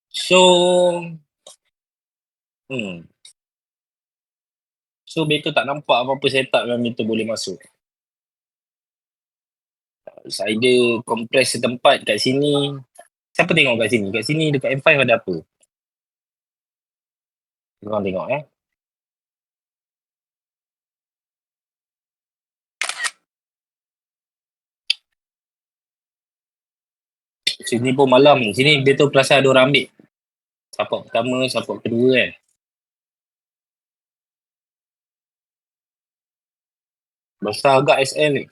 So so Beto tak nampak apa-apa setup yang Beto boleh masuk. Either compress setempat kat sini. Siapa tengok kat sini? Kat sini dekat M5 ada apa? Korang tengok Sini pun malam. Sini Beto perasan ada orang ambil. Support pertama, support kedua kan. Besar agak SL ni.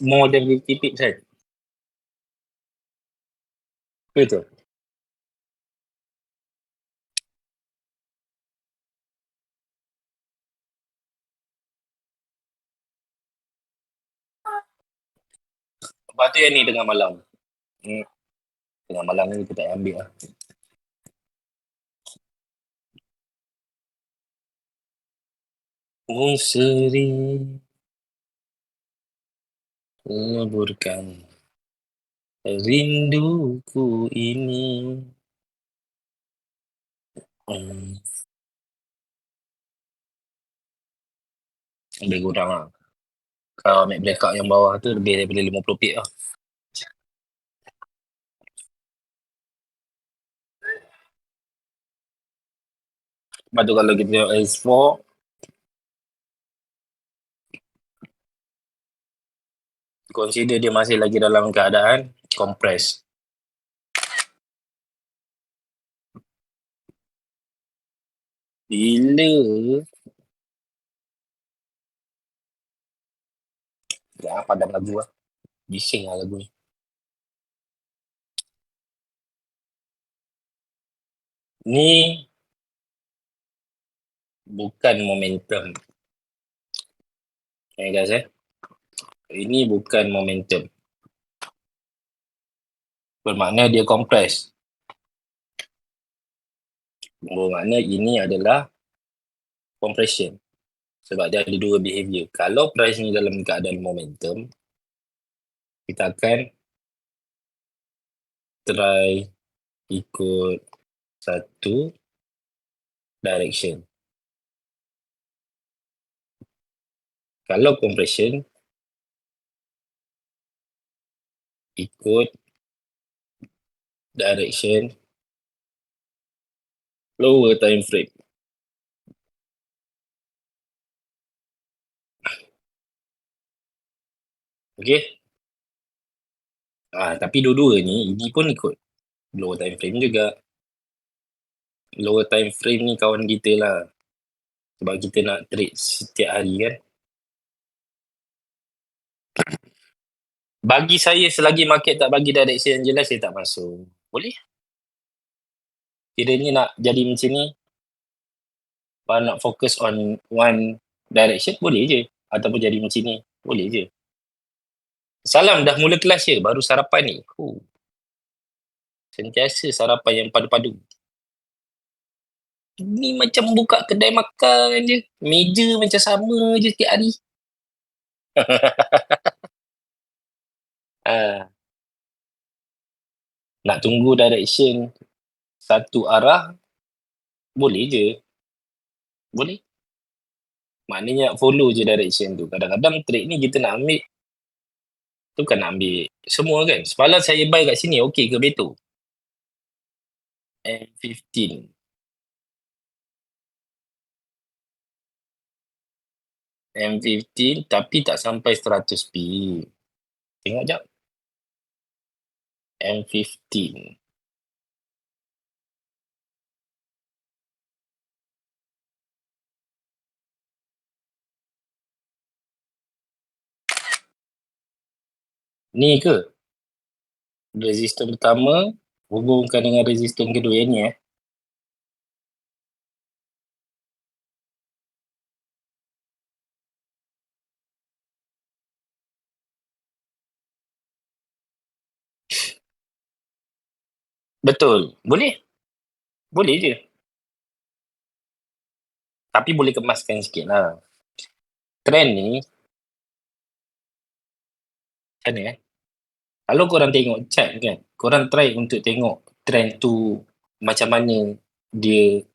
More than 50 pips kan. Betul. Lepas tu yang ni tengah malam. Tengah malam ni kita tak ambil lah. Oh sering leburkan rinduku ini. Lebih kurang lah. Kalau ambil blackout yang bawah tu lebih daripada 50 pip lah. Lepas tu kalau kita tengok S4, consider dia masih lagi dalam keadaan compress. Bila ya, padam lagu lah. Bising lah lagu ni. Ni bukan momentum. Guys ini bukan momentum. Bermakna dia compress. Bermakna ini adalah compression. Sebab dia ada dua behavior. Kalau price ni dalam keadaan momentum, kita akan try ikut satu direction. Kalau compression, ikut direction lower time frame. Okay? Tapi dua-dua ni, ini pun ikut lower time frame juga. Lower time frame ni kawan kita lah. Sebab kita nak trade setiap hari kan. Bagi saya selagi market tak bagi direction jelas, saya tak masuk. Boleh? Kiranya nak jadi macam ni, kalau nak fokus on one direction, boleh je. Ataupun jadi macam ni, boleh je. Salam dah mula kelas je, baru sarapan ni. Sentiasa sarapan yang padu-padu. Ni macam buka kedai makan je. Meja macam sama je setiap hari. Nak tunggu direction satu arah, boleh je. Boleh. Maknanya follow je direction tu. Kadang-kadang trade ni kita nak ambil, tu kan nak ambil semua kan. Semalam saya buy kat sini, okey ke Beto? M15. M15 tapi tak sampai 100 pip. Tengok jap. M15. Ni ke? Resistor pertama hubungkan dengan resistor kedua yang ni Betul. Boleh. Boleh je. Tapi boleh kemaskan sikit lah. Trend ni, macam mana Kalau korang tengok chart kan, korang try untuk tengok trend tu macam mana dia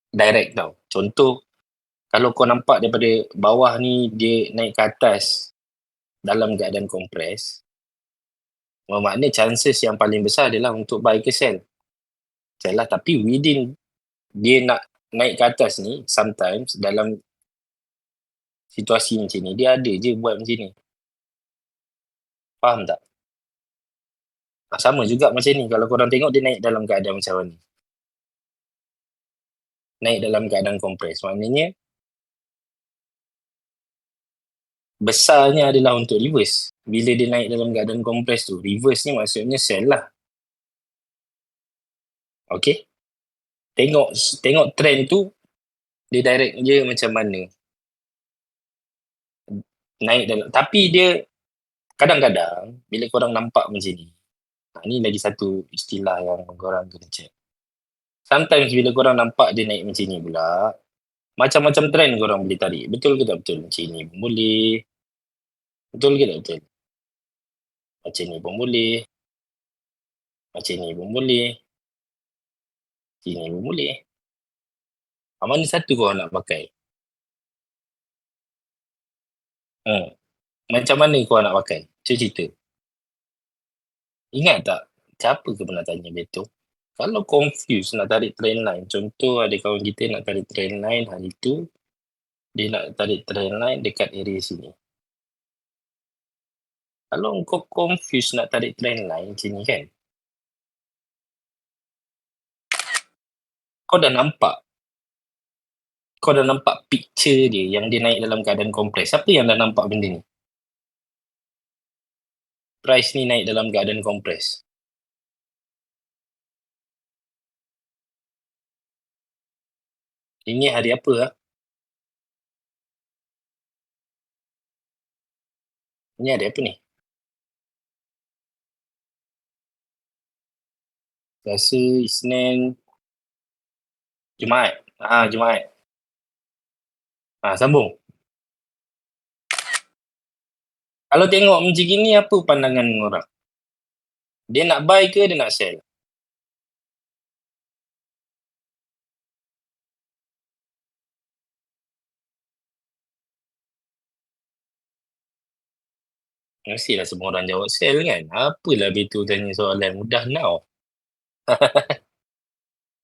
direct tau. Contoh, kalau kau nampak daripada bawah ni dia naik ke atas dalam keadaan kompres, bermakna chances yang paling besar adalah untuk buy ke sell. Sell lah, tapi within dia nak naik ke atas ni, sometimes dalam situasi macam ni, dia ada je buat macam ni. Faham tak? Sama juga macam ni, kalau korang tengok dia naik dalam keadaan macam mana. Naik dalam keadaan kompres, maknanya besarnya adalah untuk reverse. Bila dia naik dalam keadaan kompres tu, reverse ni maksudnya sell lah. Okay? Tengok trend tu, dia direct je macam mana. Naik dalam, tapi dia kadang-kadang, bila korang nampak macam ni, ni lagi satu istilah yang korang kena check. Sometimes bila korang nampak dia naik macam ni pula, macam-macam trend korang boleh tarik. Betul ke tak betul? Macam ni pun boleh. Betul ke tak betul? Macam ni pun boleh. Macam ni pun boleh. Sini pun boleh. Mana satu korang nak pakai? Macam mana korang nak pakai? Cuba cerita. Ingat tak? Siapa ke pernah tanya betul? Kalau confuse nak tarik trend line, contoh ada kawan kita nak tarik trend line hari tu, dia nak tarik trend line dekat area sini. Kalau kau confuse nak tarik trend line macam ni kan, kau dah nampak picture dia yang dia naik dalam keadaan kompres. Siapa yang dah nampak benda ni? Price ni naik dalam keadaan kompres. Ini hari apa lah? Ini hari apa ni? Selasa, Isnin, Jumaat. Jumaat. Sambung. Kalau tengok macam gini, apa pandangan orang? Dia nak buy ke dia nak sell? Mestilah semua orang jawab sell kan? Apalah betul tanya soalan mudah now.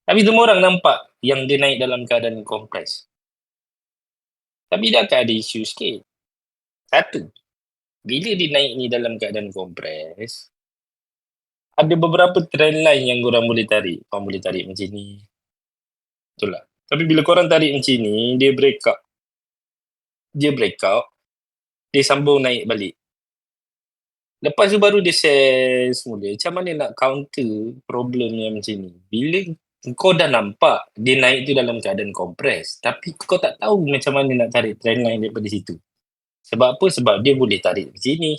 Tapi semua orang nampak yang dia naik dalam keadaan kompres. Tapi dia akan ada isu sikit. Satu, bila dia naik ni dalam keadaan kompres, ada beberapa trend line yang korang boleh tarik. Korang boleh tarik macam ni. Betul lah. Tapi bila korang tarik macam ni, dia break out. Dia sambung naik balik. Lepas tu baru dia share semula. Macam mana nak counter problem yang macam ni? Bila kau dah nampak dia naik tu dalam keadaan kompres, tapi kau tak tahu macam mana nak tarik trend line daripada situ. Sebab apa? Sebab dia boleh tarik macam ni.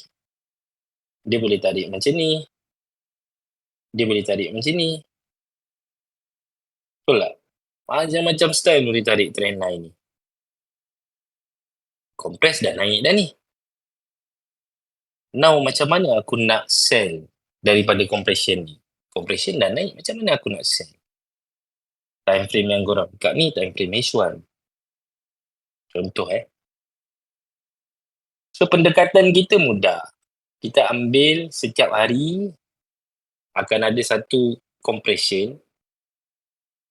Dia boleh tarik macam ni. Dia boleh tarik macam ni. Betul tak? Macam-macam style boleh tarik trend line ni. Kompres dah naik dah ni. Now macam mana aku nak sell daripada compression ni? Compression dah naik, macam mana aku nak sell? Time frame yang korang buka ni time frame H1. Contoh So pendekatan kita mudah. Kita ambil setiap hari akan ada satu compression,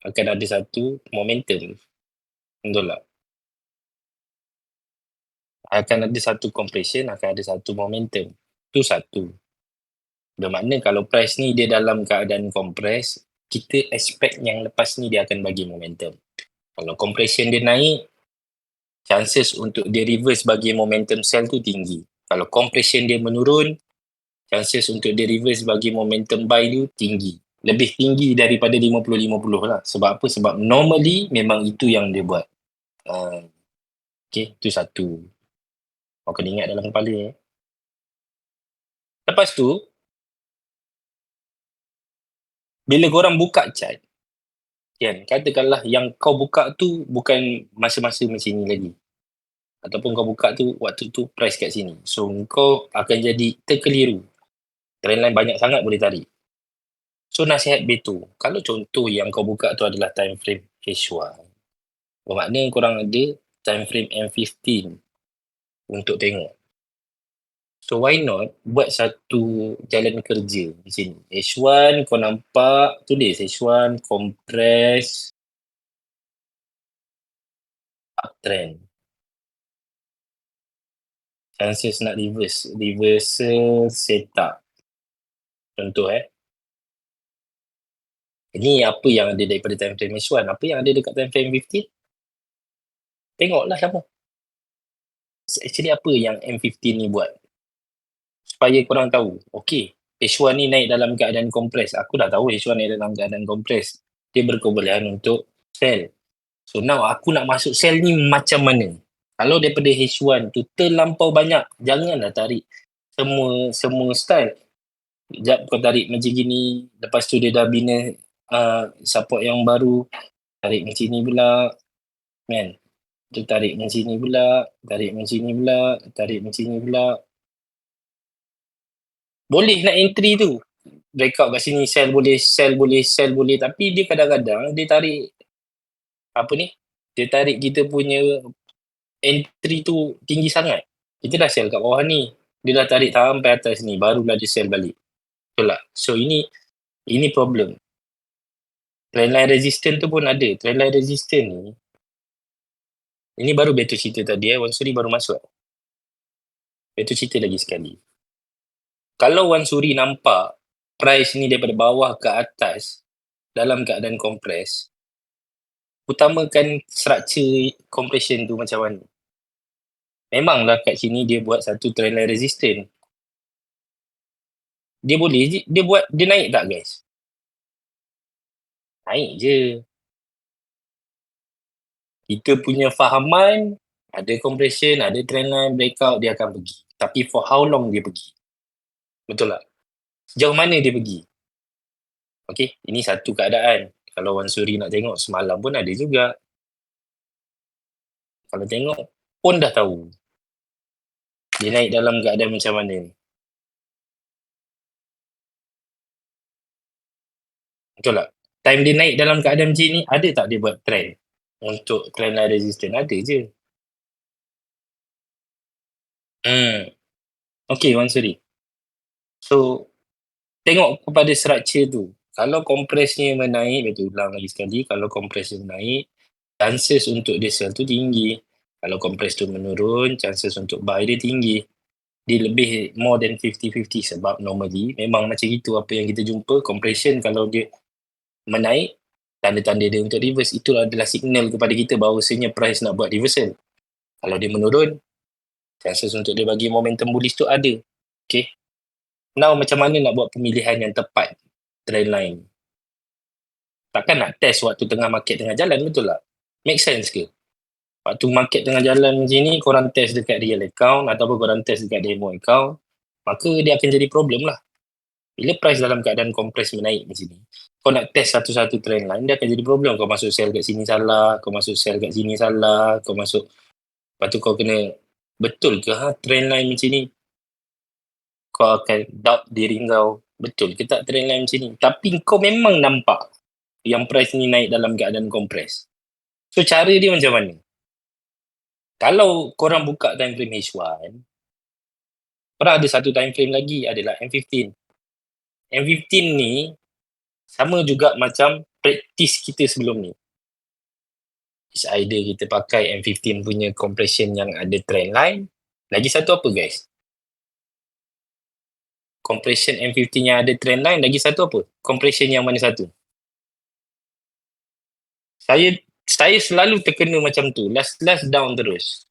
akan ada satu momentum. Betul tak? Akan ada satu compression, akan ada satu momentum. Itu satu. Bermakna kalau price ni dia dalam keadaan kompres, kita expect yang lepas ni dia akan bagi momentum. Kalau compression dia naik, chances untuk dia reverse bagi momentum sell tu tinggi. Kalau compression dia menurun, chances untuk dia reverse bagi momentum buy tu tinggi. Lebih tinggi daripada 50-50 lah. Sebab apa? Sebab normally memang itu yang dia buat. Okay, itu satu. Kau kena ingat dalam kepala. Lepas tu, bila korang buka chart, kan, katakanlah yang kau buka tu bukan masa-masa macam ni lagi. Ataupun kau buka tu waktu tu price kat sini. So kau akan jadi terkeliru. Trend line banyak sangat boleh tarik. So nasihat betul, kalau contoh yang kau buka tu adalah time frame H1, bermakna korang ada time frame M15 untuk tengok. So why not buat satu jalan kerja di sini. H1 kau nampak, tulis H1 compress uptrend. Chances nak reversal setup. Contoh Ini apa yang ada daripada time frame H1, apa yang ada dekat time frame 15? Tengoklah sama. Actually apa yang M15 ni buat? Supaya korang tahu, okay, H1 ni naik dalam keadaan kompres. Aku dah tahu H1 naik dalam keadaan kompres. Dia berkebolehan untuk sell. So now aku nak masuk sell ni macam mana? Kalau daripada H1 tu terlampau banyak, janganlah tarik semua style. Sekejap kau tarik macam gini, lepas tu dia dah bina support yang baru, tarik macam ni pula, kan? Dia tarik macam ni pula, tarik macam ni pula, tarik macam ni pula. Boleh nak entry tu. Breakout kat sini, sell boleh. Tapi dia kadang-kadang, dia tarik, apa ni? Dia tarik kita punya entry tu tinggi sangat. Kita dah sell kat bawah ni. Dia dah tarik sampai atas ni, barulah dia sell balik. Betul tak? So ini problem. Trendline resistance tu pun ada. Trendline resistance ni, ini baru betul cerita tadi Wan Suri baru masuk. Betul cerita lagi sekali. Kalau Wan Suri nampak price ni daripada bawah ke atas dalam keadaan kompres, utamakan structure compression tu macam mana. Memanglah kat sini dia buat satu trendline resistance. Dia boleh, dia naik tak guys? Naik je. Kita punya fahaman, ada compression, ada trendline breakout, dia akan pergi. Tapi for how long dia pergi? Betul tak? Sejauh mana dia pergi? Okay, ini satu keadaan. Kalau Wan Suri nak tengok semalam pun ada juga. Kalau tengok pun dah tahu. Dia naik dalam keadaan macam mana ni. Betul tak? Time dia naik dalam keadaan macam ni, ada tak dia buat trend? Untuk trendline resistance? Ada je. Okay, Wan Suri. So, tengok kepada structure tu. Kalau kompresnya menaik, betul ulang lagi sekali, kalau kompresnya menaik, chances untuk dia sell tu tinggi. Kalau kompres tu menurun, chances untuk buy dia tinggi. Dia lebih more than 50-50 sebab normally memang macam itu apa yang kita jumpa. Compression kalau dia menaik, tanda-tanda dia untuk reverse, itu adalah signal kepada kita bahawasanya price nak buat reversal. Kalau dia menurun, chances untuk dia bagi momentum bullish tu ada. Okay. Now macam mana nak buat pemilihan yang tepat trendline? Takkan nak test waktu tengah market tengah jalan, betul tak? Make sense ke? Waktu market tengah jalan macam ni, korang test dekat real account ataupun korang test dekat demo account, maka dia akan jadi problem lah. Bila price dalam keadaan kompres menaik macam ni, kau nak test satu-satu trend line, dia akan jadi problem. Kau masuk sell kat sini salah, kau masuk sell kat sini salah, kau masuk, lepas tu kau kena, betul ke trend line macam ni? Kau akan doubt diri kau, betul ke tak trend line macam ni? Tapi kau memang nampak yang price ni naik dalam keadaan kompres. So cara dia macam mana? Kalau korang buka time frame H1, korang ada satu time frame lagi, adalah M15. M15 ni sama juga macam practice kita sebelum ni. It's either kita pakai M15 punya compression yang ada trend line. Lagi satu apa guys? Compression M15 yang ada trend line. Lagi satu apa? Compression yang mana satu? Saya selalu terkena macam tu. Last down terus.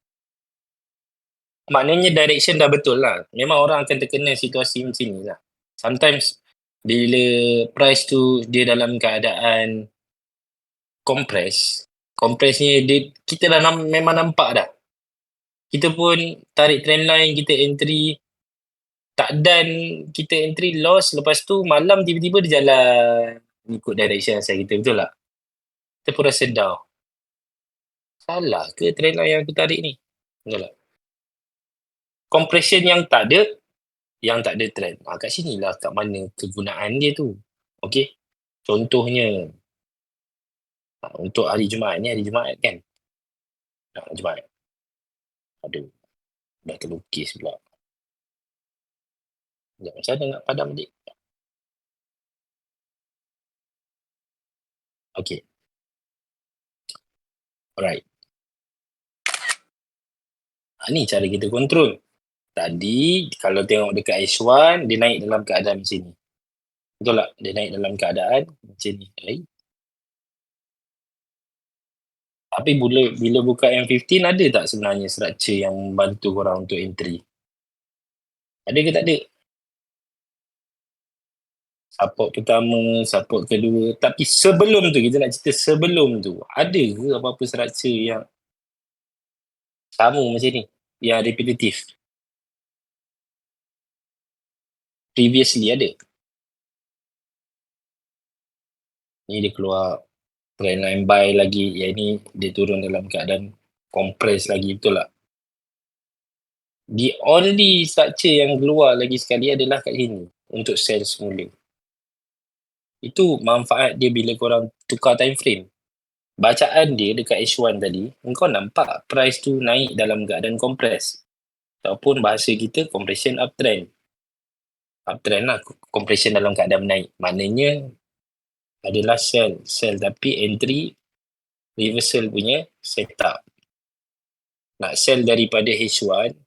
Maknanya direction dah betul lah. Memang orang akan terkena situasi macam ni lah. Sometimes bila price tu dia dalam keadaan kompresnya dia, kita dah memang nampak dah. Kita pun tarik trend line, kita entry, tak done, kita entry loss, lepas tu malam tiba-tiba dia jalan ikut direction asal kita, betul tak? Kita pun rasa down. Salah ke trend line yang aku tarik ni? Betul tak? Compression yang tak ada trend. Kat sini lah kat mana kegunaan dia tu. Okey. Contohnya, untuk hari Jumaat ni, hari Jumaat kan? Jumaat. Aduh, dah terlukis pula. Sekejap, macam mana nak padam balik? Okey. Alright. Ni cara kita kontrol. Tadi, kalau tengok dekat H1, dia naik dalam keadaan macam ni. Betul tak? Dia naik dalam keadaan macam ni. Right? Tapi bila buka M15, ada tak sebenarnya structure yang bantu korang untuk entry? Ada ke tak ada? Support pertama, support kedua. Tapi sebelum tu, kita nak cerita sebelum tu, ada ke apa-apa structure yang sama macam ni? Yang repetitif? Previously ada? Ni dia keluar trendline buy lagi. Yang ni dia turun dalam keadaan compress lagi, betul tak? The only structure yang keluar lagi sekali adalah kat sini. Untuk sell semula. Itu manfaat dia bila korang tukar time frame. Bacaan dia dekat H1 tadi, kau nampak price tu naik dalam keadaan compress. Ataupun bahasa kita, compression uptrend. Uptrend lah, compression dalam keadaan naik. Maknanya adalah sell. Sell tapi entry reversal punya setup. Nak sell daripada H1,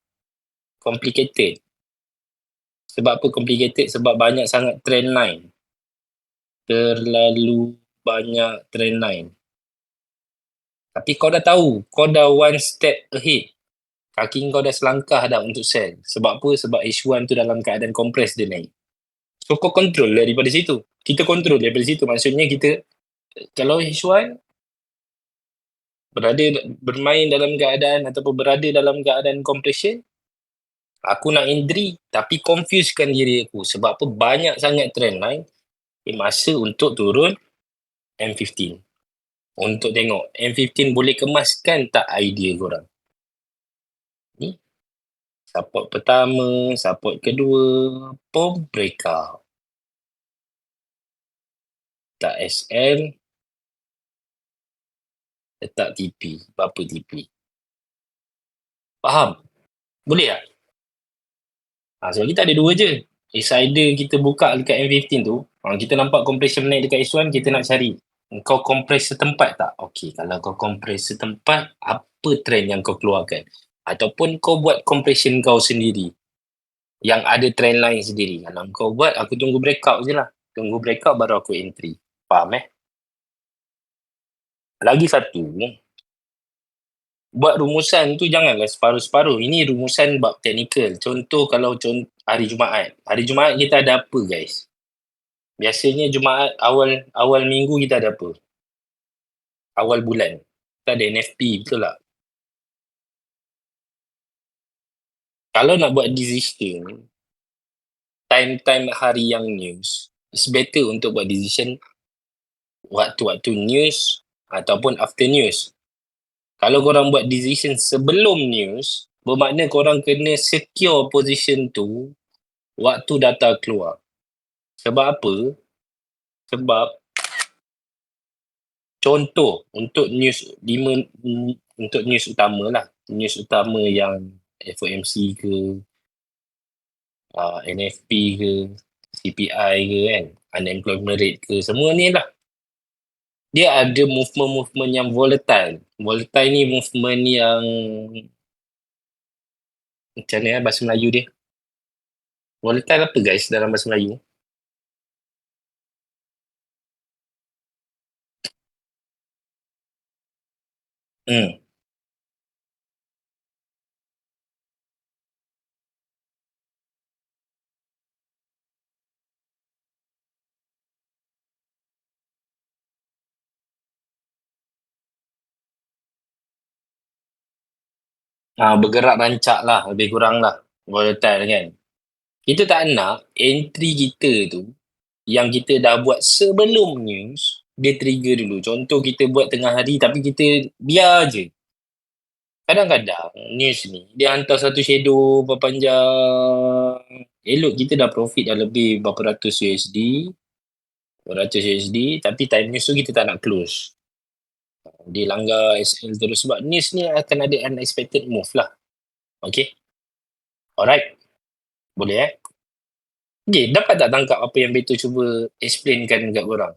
complicated. Sebab apa complicated? Sebab banyak sangat trend line. Terlalu banyak trend line. Tapi kau dah tahu, kau dah one step ahead. Kaki kau dah selangkah dah untuk sell. Sebab apa? Sebab H1 tu dalam keadaan compress dia naik. So kau control daripada situ. Kita control daripada situ. Maksudnya kita, kalau H1 bermain dalam keadaan ataupun berada dalam keadaan compression, aku nak entry tapi confusekan diri aku. Sebab apa? Banyak sangat trend line. Masa untuk turun M15. Untuk tengok M15 boleh kemaskan tak idea korang. Ni support pertama, support kedua, pom breakout. Tak SL, letak TP. Berapa TP? Faham? Boleh tak? Sebab kita ada dua je. Either kita buka dekat M15 tu, kita nampak compression naik dekat S1, kita nak cari. Kau compress setempat tak? Okey, kalau kau compress setempat, apa trend yang kau keluarkan? Ataupun kau buat compression kau sendiri. Yang ada trend line sendiri. Kalau kau buat, aku tunggu breakout je lah. Tunggu breakout baru aku entry. Faham Lagi satu, buat rumusan tu janganlah separuh-separuh. Ini rumusan bab teknikal. Contoh kalau hari Jumaat. Hari Jumaat kita ada apa guys? Biasanya Jumaat awal minggu kita ada apa? Awal bulan. Kita ada NFP, betul tak? Kalau nak buat decision, time-time hari yang news, it's better untuk buat decision waktu-waktu news ataupun after news. Kalau korang buat decision sebelum news, bermakna korang kena secure position tu waktu data keluar. Sebab apa? Sebab contoh untuk news untuk news utama lah. News utama yang FOMC ke, NFP ke, CPI ke kan, unemployment rate ke, semua ni lah. Dia ada movement-movement yang volatile. Volatile ni movement yang macam mana bahasa Melayu dia? Volatile apa guys dalam bahasa Melayu? Bergerak rancak lah, lebih kurang lah. Volatile kan. Kita tak nak entry kita tu yang kita dah buat sebelum news, dia trigger dulu. Contoh kita buat tengah hari tapi kita biar je. Kadang-kadang news ni, dia hantar satu shadow berpanjang. Elok kita dah profit dah lebih berapa ratus USD. 200 USD, tapi time news tu kita tak nak close. Dia langgar SL terus sebab news ni akan ada unexpected move lah. Okay? Alright? Boleh Okay, dapat tak tangkap apa yang Beto cuba explainkan dekat korang?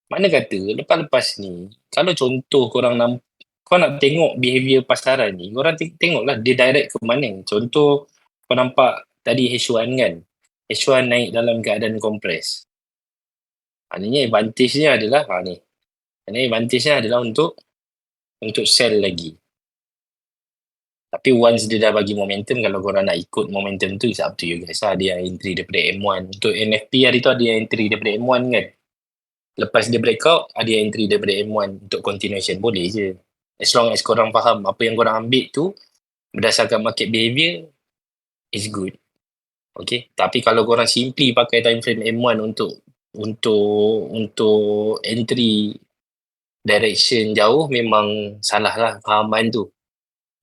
Mana kata, lepas-lepas ni, kalau contoh kau nak tengok behavior pasaran ni, korang tengoklah dia direct ke mana. Contoh, kau nampak tadi H1 kan? H1 naik dalam keadaan kompres. Maknanya advantage-nya adalah, ni. Maknanya advantage-nya adalah untuk sell lagi. Tapi once dia dah bagi momentum, kalau korang nak ikut momentum tu, it's up to you guys lah. Ada yang entry daripada M1. Untuk NFP hari tu ada yang entry daripada M1 kan? Lepas dia breakout, ada yang entry daripada M1 untuk continuation. Boleh je. As long as korang faham apa yang korang ambil tu, berdasarkan market behavior, is good. Okay? Tapi kalau korang simply pakai time frame M1 untuk entry direction jauh, memang salah lah fahaman tu.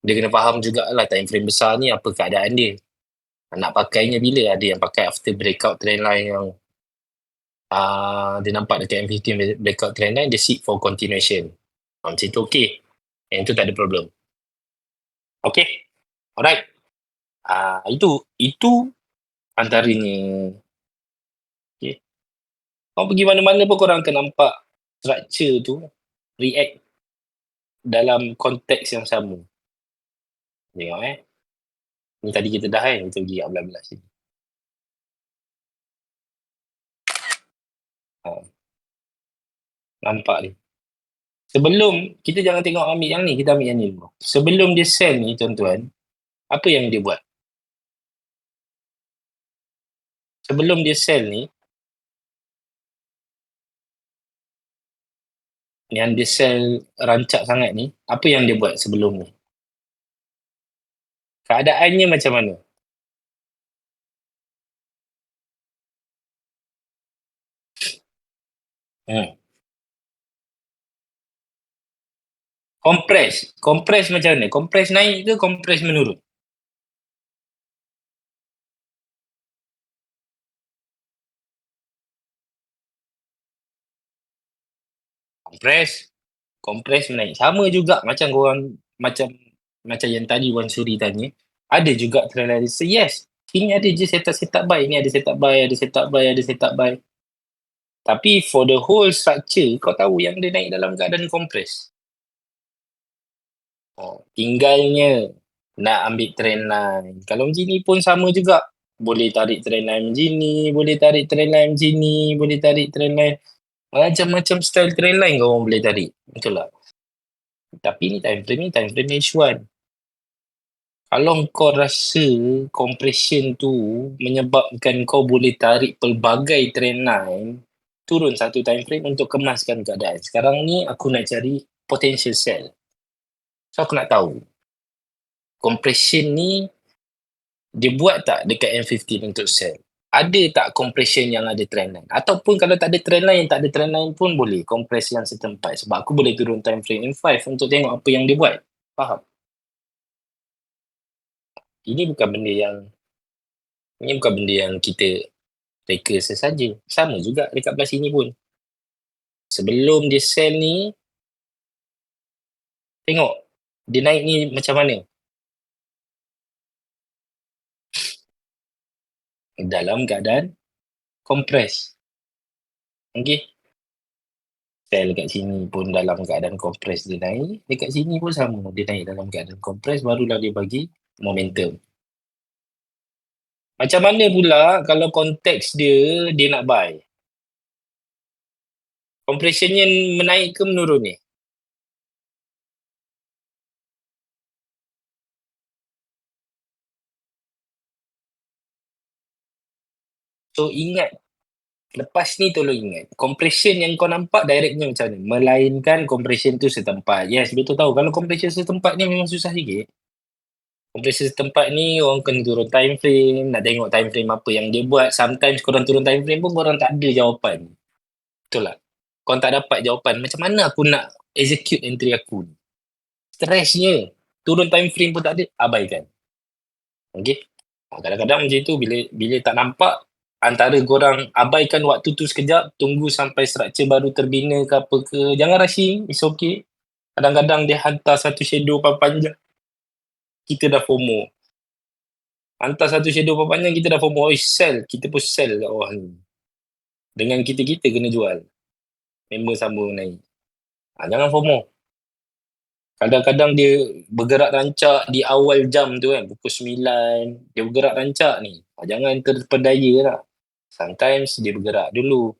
Dia kena faham jugalah time frame besar ni apa keadaan dia. Nak pakainya bila? Ada yang pakai after breakout trendline yang dia nampak dekat M15 breakout trendline, dia seek for continuation. Macam tu okay. Yang tu tak ada problem. Okay? Alright. Itu antaranya. Okay. Kau pergi mana-mana pun korang akan nampak structure tu react dalam konteks yang sama. Tengok Ni tadi kita dah kita pergi kat belah-belah sini. Nampak ni. Sebelum, kita jangan tengok ambil yang ni, kita ambil yang ni dulu. Sebelum dia sell ni tuan-tuan, apa yang dia buat? Sebelum dia sell ni, yang dia sell rancak sangat ni, apa yang dia buat sebelum ni? Keadaannya macam mana? Kompres macam mana? Kompres naik ke kompres menurun? Kompres menaik. Sama juga macam korang, macam yang tadi Wan Suri tanya, ada juga trend yes, ini ada je setup buy, ni ada setup buy, ada setup buy, ada setup buy. Tapi for the whole structure, kau tahu yang dia naik dalam keadaan kompres. Tinggalnya nak ambil trend line. Kalau macam ni pun sama juga. Boleh tarik trend line macam ni, boleh tarik trend line macam ni, boleh tarik trend line. Macam-macam style trend line kau boleh tarik. Betul tak? Tapi ni time frame H1. Kalau kau rasa compression tu menyebabkan kau boleh tarik pelbagai trend line, turun satu time frame untuk kemaskan keadaan. Sekarang ni aku nak cari potential sell. So aku nak tahu, compression ni dia buat tak dekat M15 untuk sell? Ada tak compression yang ada trend line? Ataupun kalau tak ada trend line, yang tak ada trend line pun boleh compress yang setempat. Sebab aku boleh turun time frame M5 untuk tengok apa yang dia buat. Faham? Ini bukan benda yang kita reka sesaja. Sama juga dekat belah sini pun. Sebelum dia sell ni, tengok dia naik ni macam mana. Dalam keadaan compress. Okay. Sell kat sini pun dalam keadaan compress dia naik. Dekat sini pun sama. Dia naik dalam keadaan compress, barulah dia bagi momentum. Macam mana pula kalau konteks dia nak buy? Compressionnya menaik ke menurun ni? So ingat, lepas ni tolong ingat, compression yang kau nampak directnya macam mana? Melainkan compression tu setempat. Yes, betul tahu. Kalau compression setempat ni memang susah sikit. Compression setempat ni orang kena turun time frame, nak tengok time frame apa yang dia buat. Sometimes korang turun time frame pun korang tak ada jawapan. Betul tak? Korang tak dapat jawapan. Macam mana aku nak execute entry aku ni? Stressnya. Turun time frame pun tak ada, abaikan. Okay? Kadang-kadang macam tu, bila tak nampak, antara korang abaikan waktu tu sekejap, tunggu sampai structure baru terbina ke apa ke, jangan rushing, it's okay. Kadang-kadang dia hantar satu shadow panjang, kita dah FOMO. Hantar satu shadow panjang, kita dah FOMO. Oh, sell. Kita pun sell kat bawah ni. Dengan kita-kita kena jual. Member sambung naik. Jangan FOMO. Kadang-kadang dia bergerak rancak di awal jam tu kan, pukul 9. Dia bergerak rancak ni. Jangan terpedaya lah. Sometimes dia bergerak dulu.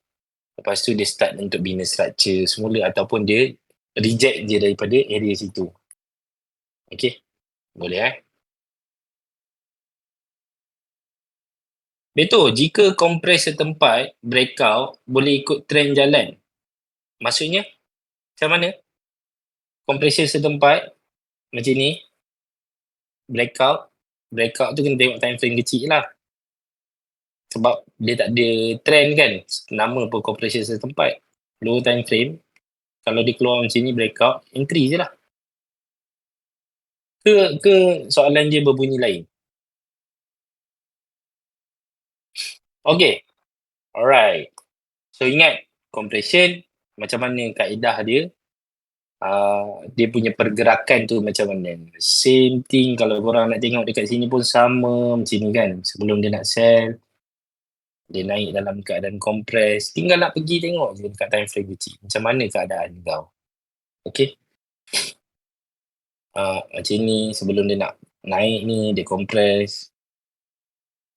Lepas tu dia start untuk bina structure semula ataupun dia reject je daripada area situ. Okay? Boleh Betul, jika kompres setempat, breakout, boleh ikut trend jalan. Maksudnya, macam mana? Compression setempat, macam ni, breakout tu kena tengok time frame kecil lah. Sebab dia tak ada trend kan, nama pun compression setempat. Low time frame, kalau dia keluar macam ni breakout, entry je lah. Ke soalan dia berbunyi lain? Okay, alright. So ingat, compression, macam mana kaedah dia, dia punya pergerakan tu macam mana. Same thing kalau korang nak tengok dekat sini pun sama macam ni kan. Sebelum dia nak sell, dia naik dalam keadaan kompres. Tinggal nak pergi tengok je dekat time frame kecil. Macam mana keadaan kau. Okay. Macam ni sebelum dia nak naik ni, dia kompres.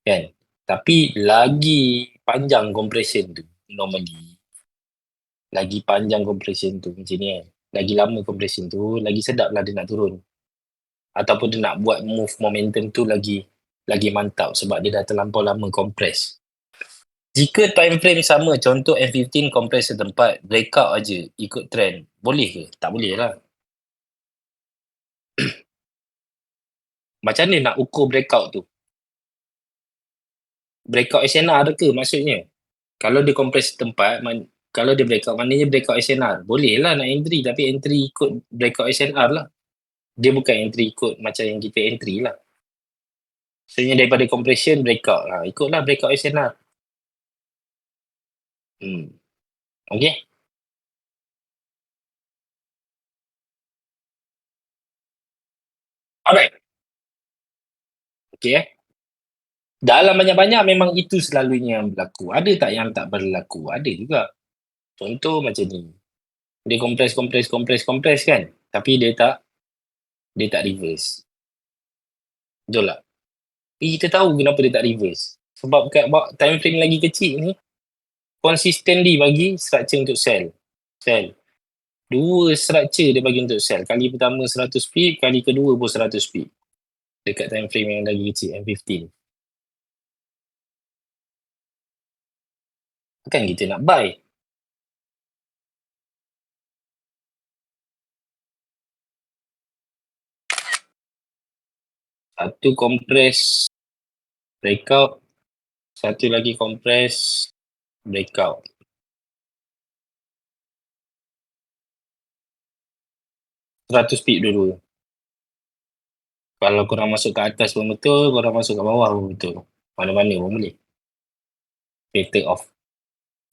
Kan. Tapi lagi panjang compression tu normally. Lagi panjang compression tu macam ni kan. Lagi lama compression tu, lagi sedap lah dia nak turun. Ataupun dia nak buat move momentum tu lagi mantap sebab dia dah terlampau lama compress. Jika time frame sama, contoh M15 compress setempat, breakout aja ikut trend, boleh ke? Tak boleh lah. Macam mana nak ukur breakout tu? Breakout SNR ke maksudnya? Kalau dia compress setempat, kalau dia breakout, maknanya breakout SNR. Boleh lah nak entry, tapi entry ikut breakout SNR lah. Dia bukan entry ikut macam yang kita entry lah. Maksudnya daripada compression, breakout lah. Ikutlah breakout SNR. Okay? Alright. Okay Dalam banyak-banyak memang itu selalunya yang berlaku. Ada tak yang tak berlaku? Ada juga. Contoh macam ni. Dia kompres kan. Tapi dia tak reverse. Betul tak? Kita tahu kenapa dia tak reverse. Sebab kat time frame lagi kecil ni, consistently bagi structure untuk sell. Dua structure dia bagi untuk sell. Kali pertama 100 pip, kali kedua pun 100 pip. Dekat time frame yang lagi kecil, M15. Kan kita nak buy. Satu compress, breakout. Satu lagi compress, breakout. Seratus pip dulu. Kalau korang masuk ke atas pun betul, korang masuk ke bawah pun betul. Mana-mana pun boleh. Filter off.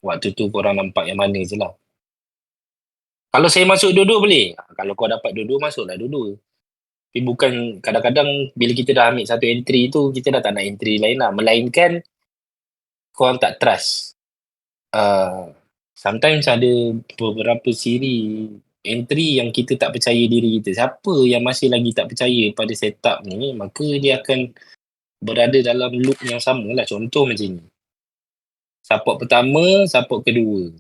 Waktu tu korang nampak yang mana je lah. Kalau saya masuk dua-dua boleh. Kalau kau dapat dua-dua, masuklah dua-dua. Tapi bukan kadang-kadang bila kita dah ambil satu entry tu, kita dah tak nak entry lain lah. Melainkan korang tak trust. Sometimes ada beberapa siri entry yang kita tak percaya diri kita. Siapa yang masih lagi tak percaya pada setup ni, maka dia akan berada dalam loop yang sama lah. Contoh macam ni. Support pertama, support kedua.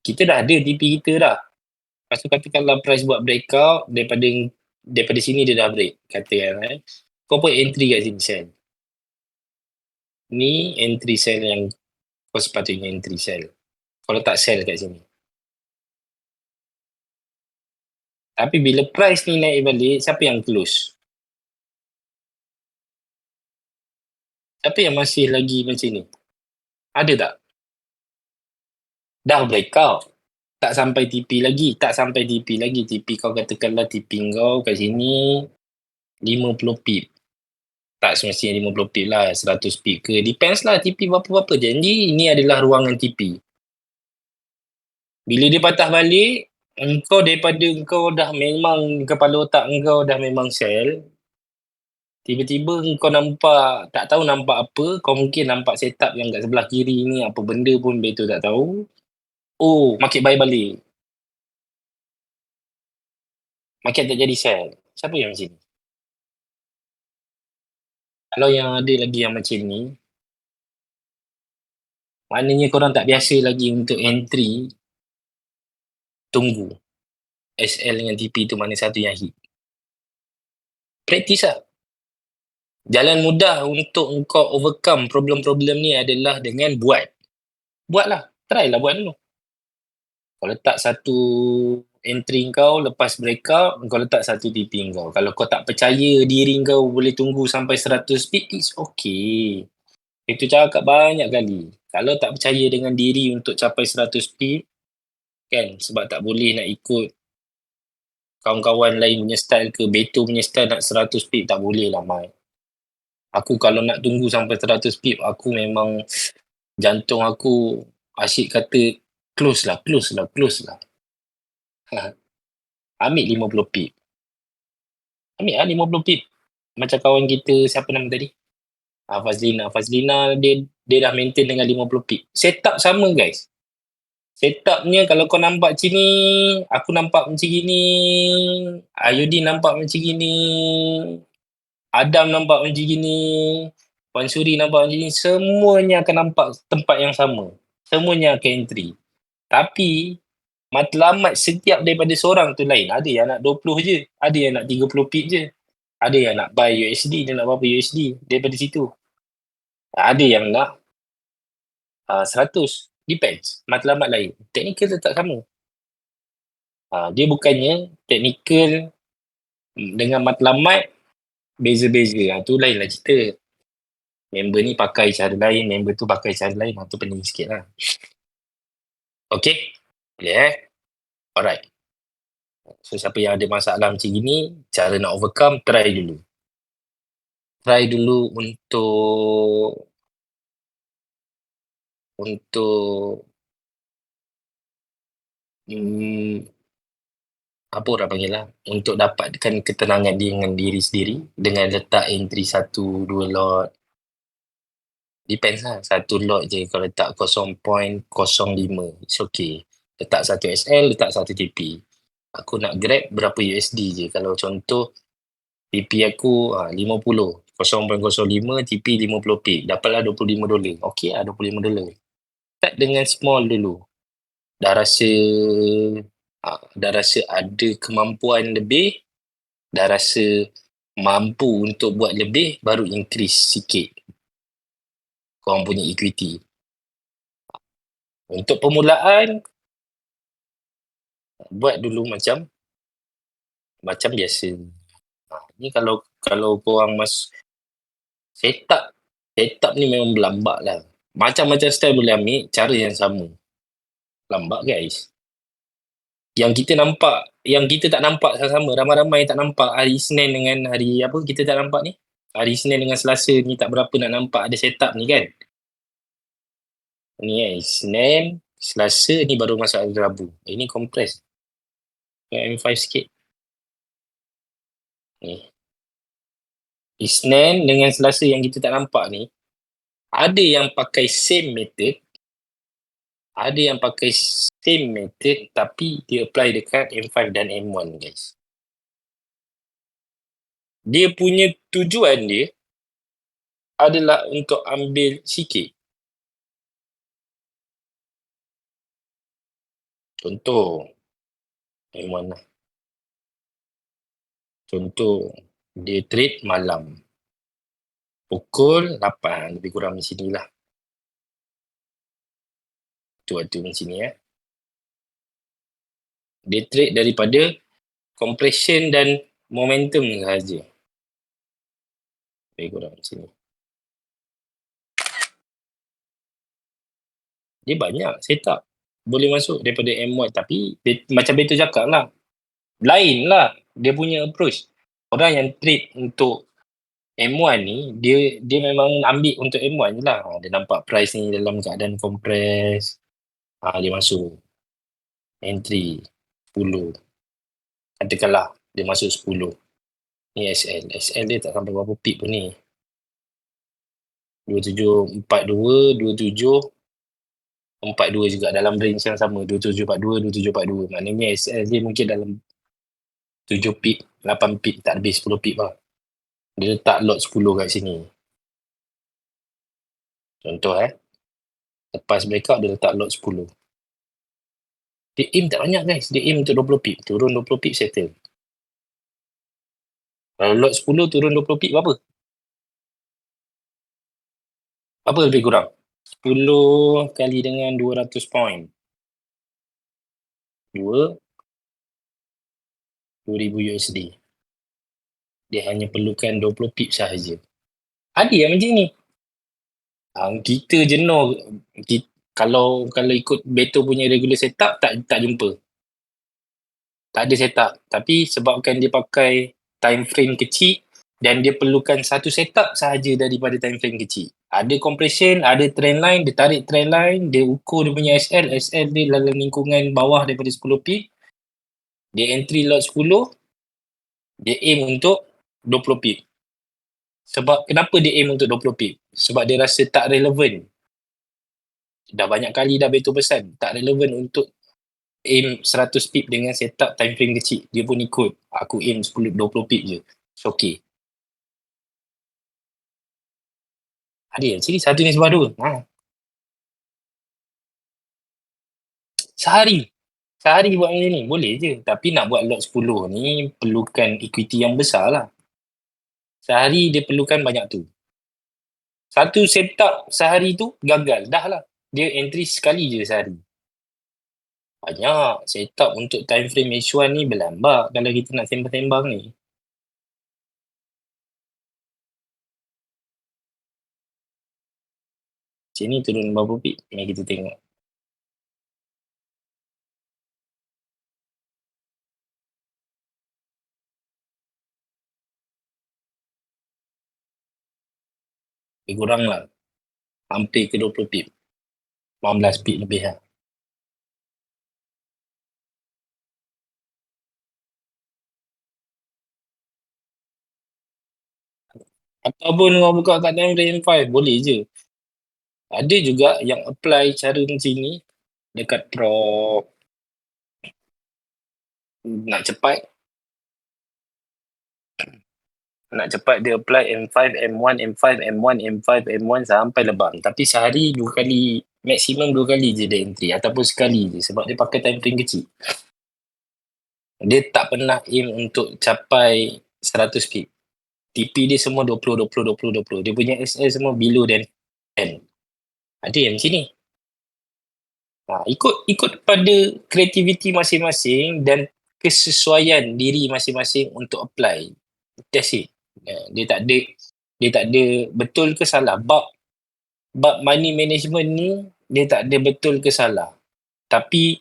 Kita dah ada TP kita dah. Lepas tu katakanlah price buat breakout, daripada sini dia dah break. Katakan kau pun entry kat sini sell. Ni entry sell yang kau sepatutnya entry sell. Kalau tak sell kat sini. Tapi bila price ni naik balik, siapa yang close? Siapa yang masih lagi macam ni? Ada tak? Dah breakout. Tak sampai TP lagi. TP kau katakanlah TP kau kat sini 50 pip. Tak semestinya 50 pip lah, 100 pip ke. Depends lah TP berapa-berapa. Janji ini adalah ruangan TP. Bila dia patah balik, engkau daripada engkau dah memang, kepala otak engkau dah memang sel, tiba-tiba engkau nampak, tak tahu nampak apa, kau mungkin nampak setup yang kat sebelah kiri ni, apa benda pun betul tak tahu. Oh, market buy balik. Market tak jadi sell. Siapa yang macam ni? Kalau yang ada lagi yang macam ni, maknanya korang tak biasa lagi untuk entry, tunggu. SL dengan TP tu mana satu yang hit. Practice lah. Jalan mudah untuk engkau overcome problem-problem ni adalah dengan buat. Buatlah. Try lah buat dulu. Kau letak satu entry kau, lepas breakout, kau letak satu TP kau. Kalau kau tak percaya diri kau boleh tunggu sampai 100 pip, it's okay. Itu cakap banyak kali. Kalau tak percaya dengan diri untuk capai 100 pip, kan, sebab tak boleh nak ikut kawan-kawan lain punya style ke, Beto punya style nak 100 pip, tak boleh lah, Mai. Aku kalau nak tunggu sampai 100 pip, aku memang jantung aku asyik kata close lah. Ambil 50 pip. Ambil lah 50 pip. Macam kawan kita, siapa nama tadi? Fazlina, dia dah maintain dengan 50 pip. Setup sama guys. Setupnya kalau kau nampak macam ni, aku nampak macam gini, Ayudi nampak macam gini, Adam nampak macam gini, Wan Suri nampak macam ni, semuanya akan nampak tempat yang sama. Semuanya akan entry. Tapi, matlamat setiap daripada seorang tu lain. Ada yang nak 20 je, ada yang nak 30 pip je. Ada yang nak buy USD, dia nak berapa USD daripada situ. Ada yang nak 100. Depends. Matlamat lain. Teknikal tetap sama. Dia bukannya teknikal dengan matlamat beza-beza. Tu lain lah cerita. Member ni pakai cara lain, member tu pakai cara lain. Tu pening sikit lah. Okay? Boleh Alright. So, siapa yang ada masalah macam gini, cara nak overcome, try dulu. Try dulu untuk apa orang panggil lah, untuk dapatkan ketenangan dengan diri sendiri dengan letak entry 1-2 lot. Depends lah. Satu lot je kalau letak 0.05, it's okay. Letak satu SL, letak satu TP. Aku nak grab berapa USD je. Kalau contoh TP aku 50, 0.05, TP 50 pip. Dapatlah $25. Okay lah, $25. Start dengan small dulu. Dah rasa ada kemampuan lebih, dah rasa mampu untuk buat lebih, baru increase sikit korang punya equity. Untuk permulaan, buat dulu macam biasa. Ni kalau korang setup ni memang berlambak lah. Macam-macam style boleh ambil, cara yang sama. Lambat guys. Yang kita tak nampak sama-sama, ramai-ramai tak nampak hari Isnin dengan hari apa kita tak nampak ni. Hari Isnin dengan Selasa ni tak berapa nak nampak ada setup ni kan. Ni Isnin, Selasa ni baru masuk hari Rabu. Ini compress. M5 sikit. Ni. Isnin dengan Selasa yang kita tak nampak ni, ada yang pakai same method, tapi dia apply dekat M5 dan M1 guys. Dia punya tujuan dia adalah untuk ambil sikit. Contoh, M1 lah. Contoh, dia trade malam. Pukul 8, lebih kurang macam ni lah. Waktu macam ni Dia trade daripada compression dan momentum sahaja. Lebih kurang macam ni. Dia banyak setup. Boleh masuk daripada M1, tapi macam Beto cakap lah. Lain lah dia punya approach. Orang yang trade untuk M1 ni dia memang ambil untuk M1 je lah. Dia nampak price ni dalam keadaan compress. Dia masuk entry 10. Katakanlah dia masuk 10. Ni SL. SL dia tak sampai berapa pip pun ni. 2742, 2742 juga dalam range yang sama. 2742, 2742. Maknanya SL dia mungkin dalam 7 pip, 8 pip, tak lebih 10 pip lah. Dia letak lot 10 kat sini. Contoh lepas breakout dia letak lot 10. Dia aim tak banyak guys. Dia aim untuk 20 pip. Turun 20 pip settle. Kalau lot 10 turun 20 pip berapa? Apa lebih kurang? 10 kali dengan 200 point. 2,000 USD. Dia hanya perlukan 20 pip sahaja. Ada yang macam ni. Kita jenuh. Kalau ikut Beto punya regular setup, tak jumpa. Tak ada setup. Tapi sebabkan dia pakai time frame kecil dan dia perlukan satu setup sahaja daripada time frame kecil. Ada compression, ada trend line, dia tarik trend line, dia ukur dia punya SL dia dalam lingkungan bawah daripada 10 pip. Dia entry lot 10, dia aim untuk 20 pip. Sebab kenapa dia aim untuk 20 pip? Sebab dia rasa tak relevan. Dah banyak kali dah Beto pesan, tak relevan untuk aim 100 pip dengan setup time frame kecil. Dia pun ikut. Aku aim 10, 20 pip je. It's okay. Ada yang sini satu ni sebab dua. Sehari buat macam ni. Boleh je. Tapi nak buat lot 10 ni perlukan equity yang besar lah. Sehari dia perlukan banyak tu. Satu setup sehari tu gagal. Dah lah. Dia entry sekali je sehari. Banyak. Setup untuk time frame H1 ni berlambak kalau kita nak sembang-sembang ni. Sini turun berapa pip? Mari kita tengok. Lebih kurang lah. Hampir ke 20 pip. 15 pip lebih lah. Ataupun kau buka kat time frame 5, boleh je. Ada juga yang apply cara macam ni dekat Pro nak cepat dia apply M5, M1, M5, M1, M5, M1 sampai lebam. Tapi sehari 2 kali, maksimum 2 kali je dia entry ataupun sekali je sebab dia pakai time frame kecil. Dia tak pernah aim untuk capai 100 pip. TP dia semua 20, 20, 20, 20. Dia punya SL semua below than 10. Ada yang macam ni. Ikut pada kreativiti masing-masing dan kesesuaian diri masing-masing untuk apply. That's it. Dia tak ada betul ke salah. Bab money management ni dia tak ada betul ke salah. Tapi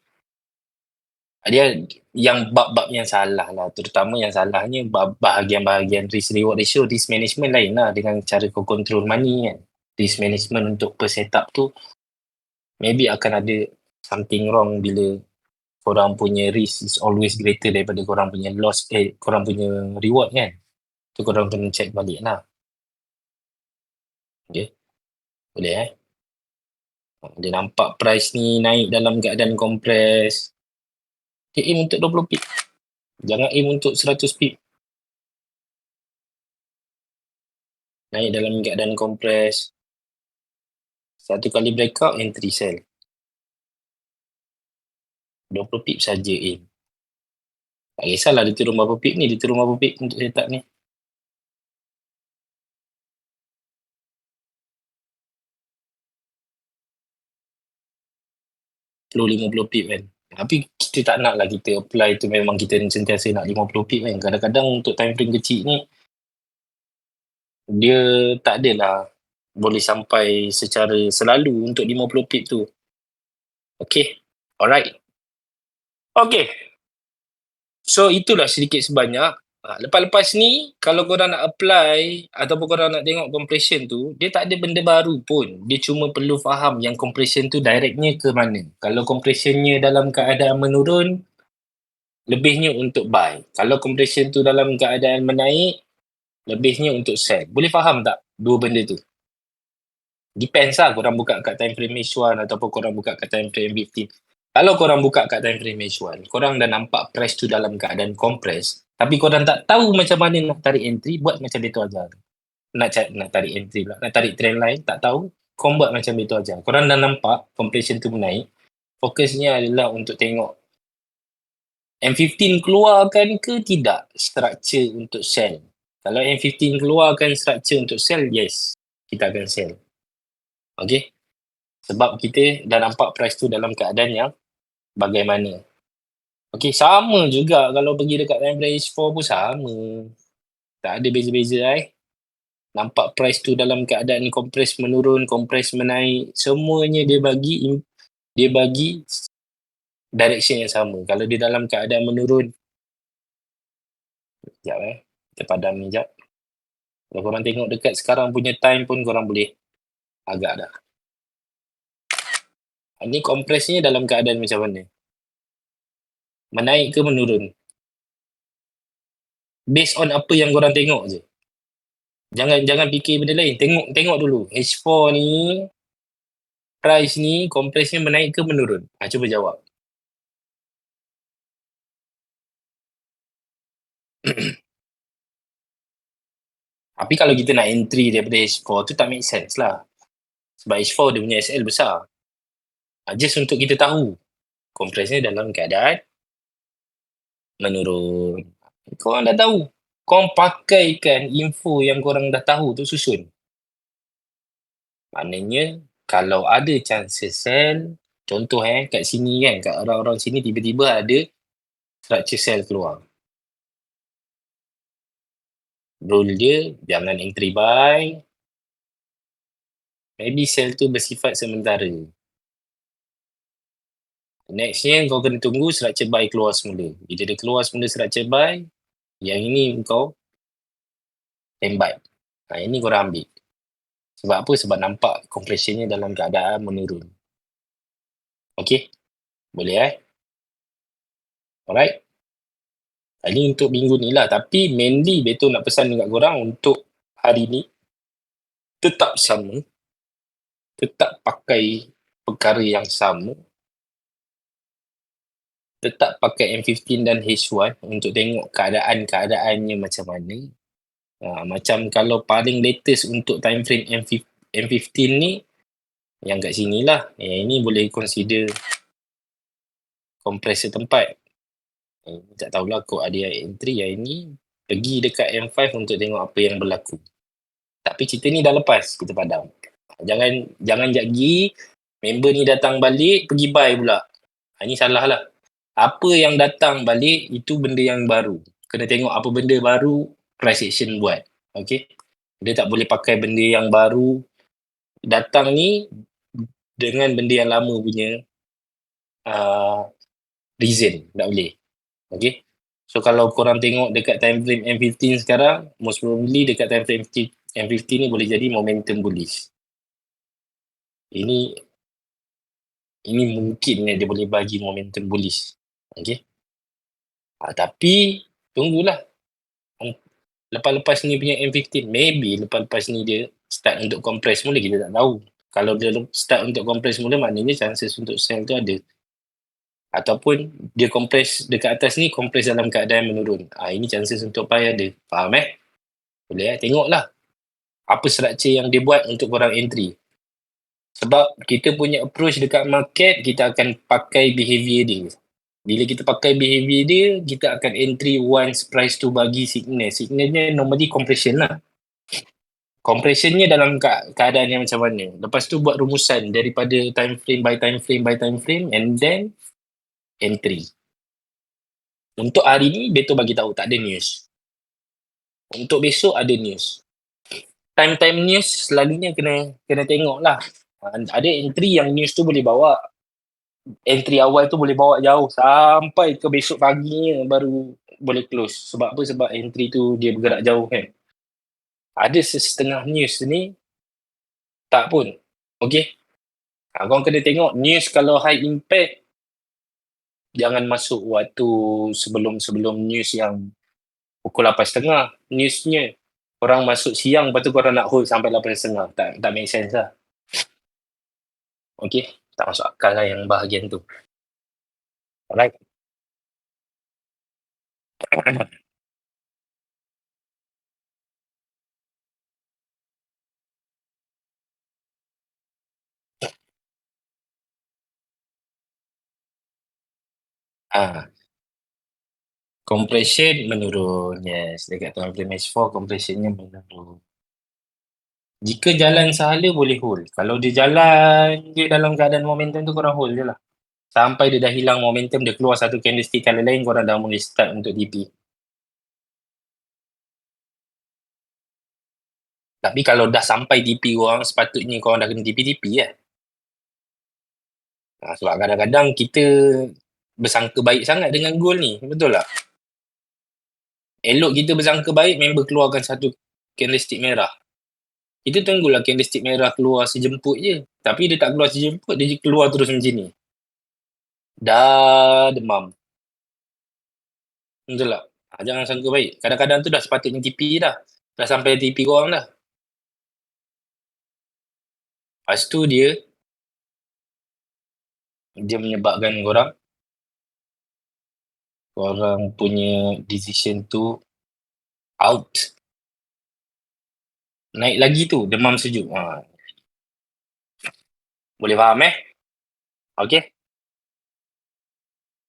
dia yang bab-bab yang salah lah. Terutama yang salahnya bahagian-bahagian risk reward ratio, risk management lain lah dengan cara kau control money kan. Risk management untuk per setup tu maybe akan ada something wrong bila korang punya risk is always greater daripada korang punya loss, korang punya reward kan. Tu korang kena check balik lah. Okay. Boleh Dia nampak price ni naik dalam keadaan compress. Dia aim untuk 20 pip. Jangan aim untuk 100 pip. Naik dalam keadaan compress. Satu kali breakout, entry sell. 20 pip saja aim. Tak kisahlah dia turun berapa pip ni. Dia turun berapa pip untuk setup ni. Perlu 50 pip kan. Tapi kita tak nak lah kita apply tu memang kita sentiasa nak 50 pip kan. Kadang-kadang untuk time frame kecil ni, dia tak adalah boleh sampai secara selalu untuk 50 pip tu. Okay. Alright. Okay. So itulah sedikit sebanyak Lepas-lepas ni kalau korang nak apply ataupun korang nak tengok compression tu, dia tak ada benda baru pun. Dia cuma perlu faham yang compression tu directnya ke mana. Kalau compressionnya dalam keadaan menurun, lebihnya untuk buy. Kalau compression tu dalam keadaan menaik, lebihnya untuk sell. Boleh faham tak dua benda tu? Depends lah korang buka kat time frame H1 ataupun korang buka kat time frame 15. Kalau korang buka kat time frame H1, korang dah nampak price tu dalam keadaan compress, tapi korang tak tahu macam mana nak tarik entry, buat macam Beto ajar. Nak tarik entry pula, nak tarik trend line, tak tahu, korang buat macam Beto ajar. Korang dah nampak compression tu menaik, fokusnya adalah untuk tengok M15 keluarkan ke tidak structure untuk sell. Kalau M15 keluarkan structure untuk sell, yes, kita akan sell. Okay? Sebab kita dah nampak price tu dalam keadaan yang bagaimana. Okay, sama juga kalau pergi dekat time frame H4 pun sama. Tak ada beza-beza Nampak price tu dalam keadaan compress menurun, compress menaik, semuanya dia bagi direction yang sama. Kalau dia dalam keadaan menurun, sekejap kita padam ni sekejap. Kalau korang tengok dekat sekarang punya time pun korang boleh agak dah. Ni compressnya dalam keadaan macam mana? Menaik ke menurun? Based on apa yang korang tengok je. Jangan fikir benda lain. Tengok dulu. H4 ni, price ni, compressnya menaik ke menurun? Cuba jawab. Tapi kalau kita nak entry daripada H4 tu tak make sense lah. Sebab H4 dia punya SL besar. Just untuk kita tahu. Compressnya dalam keadaan menurun. Korang dah tahu. Korang pakaikan info yang korang dah tahu tu susun. Maknanya kalau ada chances sell, contoh kat sini kan, kat orang-orang sini tiba-tiba ada structure sell keluar. Rule dia, jangan entry buy. Maybe sell tu bersifat sementara. Nextnya kau kena tunggu structure buy keluar semula. Bila dia keluar semula structure buy, yang ini kau lambat. Ini korang ambil. Sebab apa? Sebab nampak compressionnya dalam keadaan menurun. Okay? Boleh Alright? Ini untuk minggu ni lah. Tapi mainly Beto nak pesan dekat korang untuk hari ni tetap sama. Tetap pakai perkara yang sama. Tetap pakai M15 dan H1 untuk tengok keadaan-keadaannya macam mana. Macam kalau paling latest untuk time frame M15 ni, yang kat sini lah. Yang ini boleh consider compressor tempat. Tak tahulah kod ada entry yang ini. Pergi dekat M5 untuk tengok apa yang berlaku. Tapi cerita ni dah lepas kita padam. Jangan jagi member ni datang balik pergi buy pula. Ini salah lah. Apa yang datang balik itu benda yang baru. Kena tengok apa benda baru price action buat. Okay. Dia tak boleh pakai benda yang baru datang ni dengan benda yang lama punya reason. Tak boleh. Okay. So kalau korang tengok dekat time frame M15 sekarang, most probably dekat time frame M15 ni boleh jadi momentum bullish. Ini mungkin dia boleh bagi momentum bullish. Okay. Tapi tunggulah. Lepas-lepas ni punya M15, maybe lepas-lepas ni dia start untuk compress mula, kita tak tahu. Kalau dia start untuk compress mula, maknanya chances untuk sell tu ada. Ataupun dia compress dekat atas ni, compress dalam keadaan menurun. Ini chances untuk buy ada. Faham Boleh tengoklah. Apa structure yang dia buat untuk korang entry. Sebab kita punya approach dekat market, kita akan pakai behavior dia. Bila kita pakai behavior dia, kita akan entry once price tu bagi signal. Signalnya normally compression lah. Compressionnya dalam keadaan yang macam mana. Lepas tu buat rumusan daripada time frame by time frame and then entry. Untuk hari ni, Beto bagi tahu tak ada news. Untuk besok ada news. Time news selalunya kena tengok lah. Ada entry yang news tu boleh bawa. Entry awal tu boleh bawa jauh sampai ke besok paginya baru boleh close. Sebab apa? Sebab entry tu dia bergerak jauh kan. Ada setengah news ni tak pun. Okey. Korang kena tengok news kalau high impact, jangan masuk waktu sebelum news yang pukul 8.30 newsnya. Korang masuk siang, lepas tu korang nak hold sampai 8.30. Tak make sense lah. Okey. Tak masuk akal lah yang bahagian tu. Alright. Compression menurun. Yes. Dekat time play match 4, compressionnya menurun. Jika jalan sahala boleh hold. Kalau dia jalan je dalam keadaan momentum tu, korang hold je lah. Sampai dia dah hilang momentum, dia keluar satu candlestick colour lain, korang dah mula start untuk TP. Tapi kalau dah sampai TP korang, sepatutnya korang dah kena TP-TP lah. Sebab kadang-kadang kita bersangka baik sangat dengan goal ni. Betul tak? Elok kita bersangka baik, member keluarkan satu candlestick merah. Kita tunggulah candlestick merah keluar sejemput je. Tapi dia tak keluar sejemput, dia keluar terus macam ni. Dah demam. Betul tak? Jangan sangka baik. Kadang-kadang tu dah sepatutnya TP dah. Dah sampai TP korang dah. Lepas tu dia menyebabkan korang punya decision tu out. Naik lagi tu, demam sejuk. Boleh faham Okay.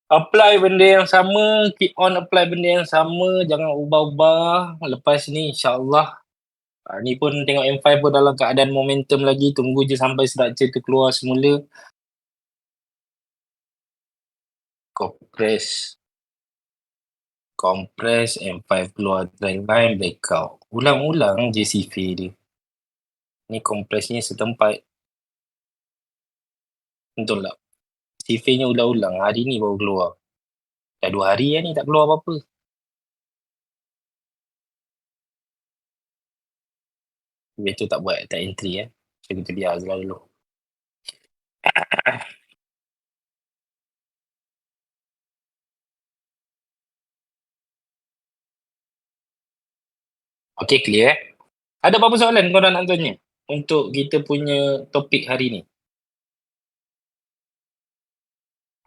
Apply benda yang sama, keep on apply benda yang sama, jangan ubah-ubah. Lepas ni insyaAllah, ni pun tengok M5 pun dalam keadaan momentum lagi, tunggu je sampai structure tu keluar semula. Compress, M5 keluar trendline, breakout. Ulang-ulang je CV dia. Ni compressnya setempat. Betul tak? CV-nya ulang-ulang, hari ni baru keluar. Dah 2 hari ni tak keluar apa-apa. Betul tak buat tak entry So kita biar je lah dulu. Okay, clear Ada apa-apa soalan korang nak tanya untuk kita punya topik hari ni?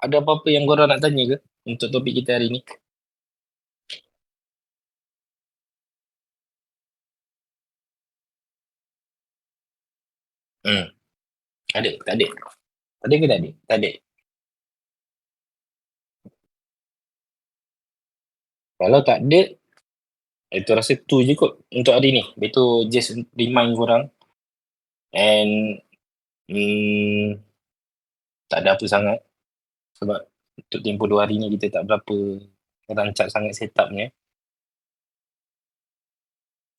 Ada apa-apa yang korang nak tanya ke untuk topik kita hari ni? Ada? Tak ada? Ada ke tak ada? Tak ada. Kalau tak ada, itu rasa tu je kot untuk hari ni. Betul just remind korang. And tak ada apa sangat. Sebab untuk tempoh 2 hari ni kita tak berapa rancak sangat setupnya.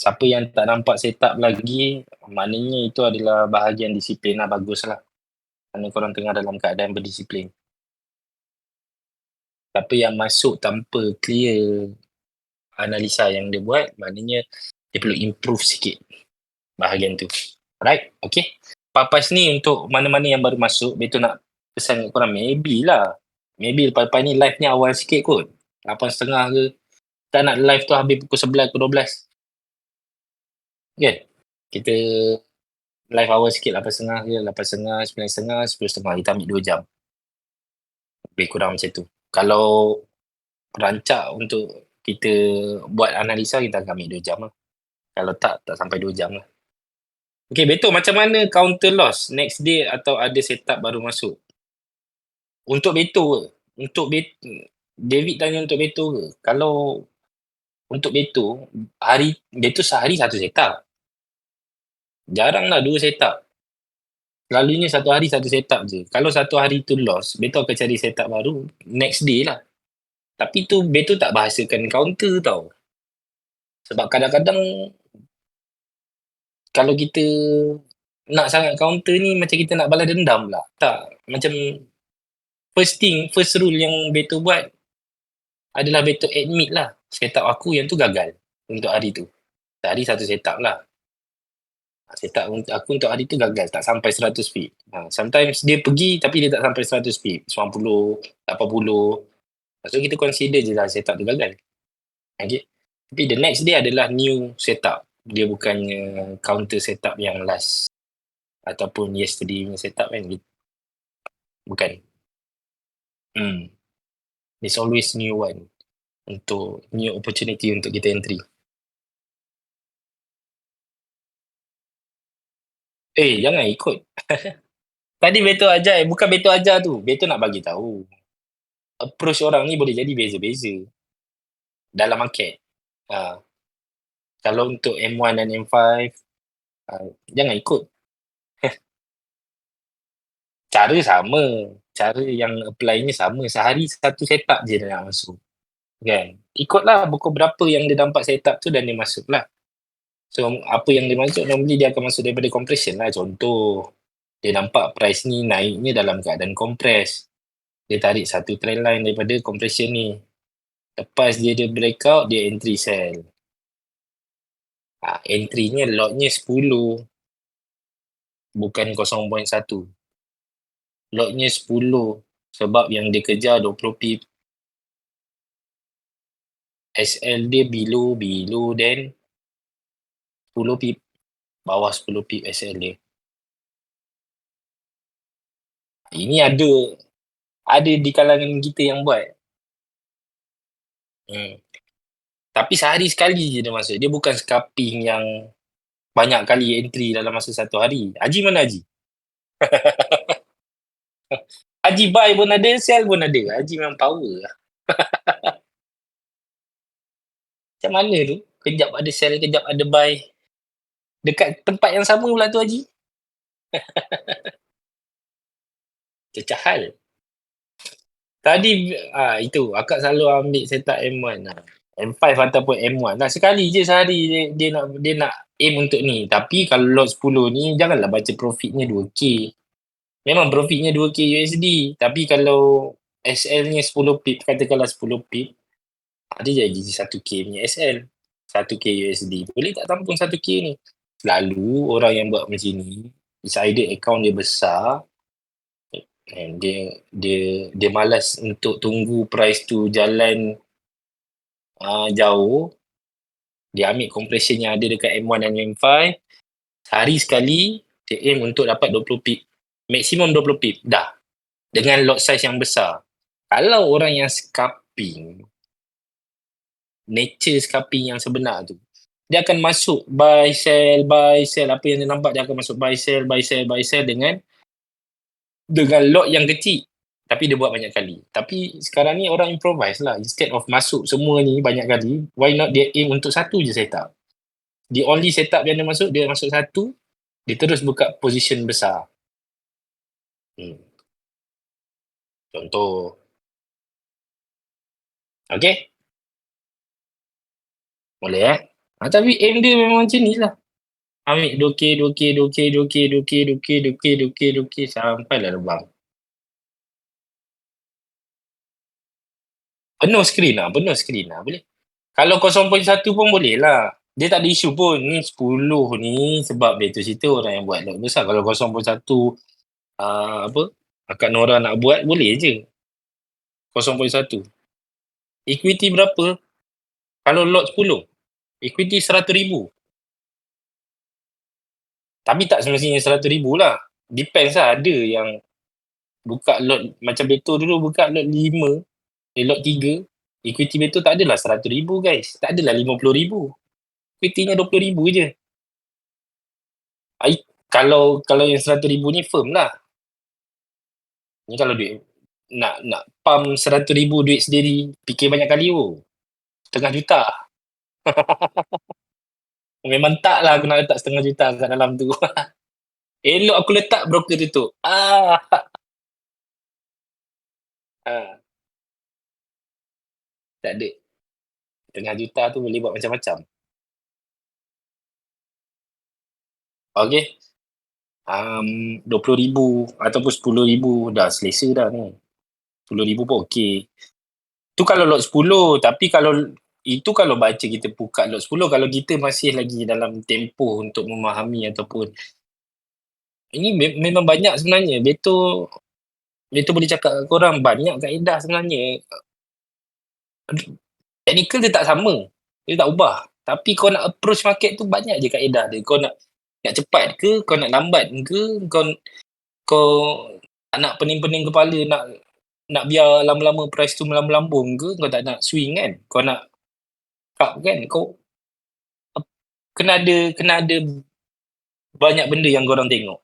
Siapa yang tak nampak setup lagi, maknanya itu adalah bahagian disiplin lah, bagus lah. Kerana korang tengah dalam keadaan berdisiplin. Tapi yang masuk tanpa clear analisa yang dia buat, maknanya dia perlu improve sikit bahagian tu. Alright, okay. Papas ni untuk mana-mana yang baru masuk, betul nak pesan kat korang, maybe lah. Maybe lepas-lepas ni live ni awal sikit kot. 8.30 ke. Tak nak live tu habis pukul 11 ke 12. Kan? Kita live awal sikit 8.30 ke, 8.30, 9.30, 10.30. Kita ambil 2 jam. Lebih kurang macam tu. Kalau rancak untuk kita buat analisa, kita akan ambil 2 jam lah. Kalau tak sampai 2 jam lah. Okay, betul. Macam mana counter loss next day atau ada setup baru masuk? Untuk Beto ke? David tanya untuk Beto ke? Kalau untuk Beto, Beto sehari satu setup. Jarang lah 2 setup. Selalunya satu hari satu setup je. Kalau satu hari tu loss, Beto akan cari setup baru next day lah. Tapi tu Beto tak bahasakan counter tau. Sebab kadang-kadang kalau kita nak sangat counter ni, macam kita nak balas dendam pula. Tak. Macam first rule yang Beto buat, adalah betul admit lah, setup aku yang tu gagal untuk hari tu. Sehari satu setup lah. Setup untuk hari tu gagal, tak sampai 100 feet. Sometimes dia pergi tapi dia tak sampai 100 feet, 90, 80. Lepas tu kita consider je lah setup tu gagal. Okay. Tapi the next day adalah new setup. Dia bukannya counter setup yang last ataupun yesterday punya setup kan. Bukan. There's always new one untuk new opportunity untuk kita entry. Jangan ikut. Tadi Beto ajar, bukan Beto ajar tu. Beto nak bagi tahu. Approach orang ni boleh jadi beza-beza dalam market. Kalau untuk M1 dan M5, jangan ikut. Cara sama. Cara yang apply ni sama. Sehari satu setup je dia nak masuk. Kan? Ikutlah pukul berapa yang dia nampak setup tu dan dia masuk lah. So, apa yang dia masuk, normally dia akan masuk daripada compression lah. Contoh, dia nampak price ni naiknya dalam keadaan compress. Dia tarik satu trend line daripada compression ni. Lepas dia breakout, dia entry sell. Entry-nya lot-nya 10. Bukan 0.1. Lot-nya 10. Sebab yang dia kejar 20 pip. SL dia below then 10 pip. Bawah 10 pip SL dia. Ini ada di kalangan kita yang buat. Tapi sehari sekali je dia masuk. Dia bukan scalping yang banyak kali entry dalam masa satu hari. Haji mana Haji? Haji buy pun ada, sell pun ada. Haji memang power lah. Macam mana tu? Kejap ada sell, kejap ada buy. Dekat tempat yang sama pula tu Haji. Cecah hal. Tadi itu akak selalu ambil setup M1 lah. M5 ataupun M1 lah. Sekali je sehari dia nak aim untuk ni. Tapi kalau lot 10 ni janganlah baca profitnya 2K. Memang profitnya 2K USD. Tapi kalau SL-nya 10 pip, katakanlah 10 pip, dia jadi 1K punya SL. 1K USD. Boleh tak tampung 1K ni? Selalu orang yang buat macam ni, is either account dia besar, and dia malas untuk tunggu price tu jalan jauh. Dia ambil compression yang ada dekat M1 dan M5. Sehari sekali, dia aim untuk dapat 20 pip. Maksimum 20 pip. Dah. Dengan lot size yang besar. Kalau orang yang scalping, nature scalping yang sebenar tu, dia akan masuk buy, sell. Apa yang dia nampak, dia akan masuk buy, sell dengan lot yang kecil. Tapi dia buat banyak kali. Tapi sekarang ni orang improvise lah. Instead of masuk semua ni banyak kali, why not dia aim untuk satu je setup. The only setup yang dia masuk satu, dia terus buka position besar. Contoh. Okay? Boleh tapi aim dia memang macam ni lah. Ambil 2K sampailah lebang. Penuh screen lah. Boleh. Kalau 0.1 pun boleh lah. Dia tak ada isu pun. Ni 10 ni sebab dia tu cerita orang yang buat lot besar. Kalau 0.1 Akak Nora nak buat, boleh je. 0.1. Equity berapa? Kalau lot 10. Equity 100,000. Tapi tak semestinya 100,000 lah. Depends lah. Ada yang buka lot, macam Beto dulu buka lot 5, lot 3. Equity Beto tak adalah 100,000 guys. Tak adalah 50,000. Equity-nya 20,000 je. Kalau yang 100,000 ni firm lah. Ni kalau duit nak pump 100,000 duit sendiri, fikir banyak kali setengah juta. Memang tak lah aku nak letak setengah juta kat dalam tu. Elok aku letak broker tutup. Tak ada. Setengah juta tu boleh buat macam-macam. Okay. 20,000 ataupun 10,000 dah selesa dah ni. 10,000 pun okey. Tu kalau lot 10, tapi kalau itu kalau baca kita buka lot 10, kalau kita masih lagi dalam tempoh untuk memahami ataupun ini memang banyak sebenarnya. Beto boleh cakap kat korang banyak kaedah sebenarnya. Technical dia tak sama. Dia tak ubah. Tapi kau nak approach market tu banyak je kaedah dia. Kau nak cepat ke, kau nak lambat ke, kau tak nak pening-pening kepala, nak biar lama-lama price tu melambung ke, kau tak nak swing kan. Kau nak cup kan. Kau kena ada banyak benda yang korang tengok.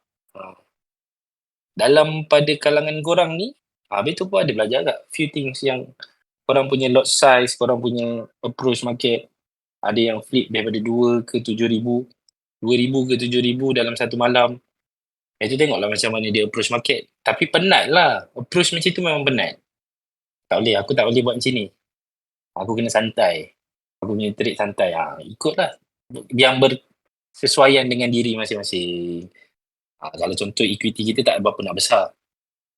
Dalam pada kalangan korang ni, betul pun ada belajar kat few things yang korang punya lot size, korang punya approach market. Ada yang flip daripada 2 ke 7,000, 2,000 ke 7,000 dalam satu malam. Itu tengoklah macam mana dia approach market. Tapi penat lah. Approach macam tu memang penat. Tak boleh, aku tak boleh buat macam ni. Aku kena santai. Aku punya trade santai. Ikutlah. Yang bersesuaian dengan diri masing-masing. Kalau contoh equity kita tak berapa nak besar.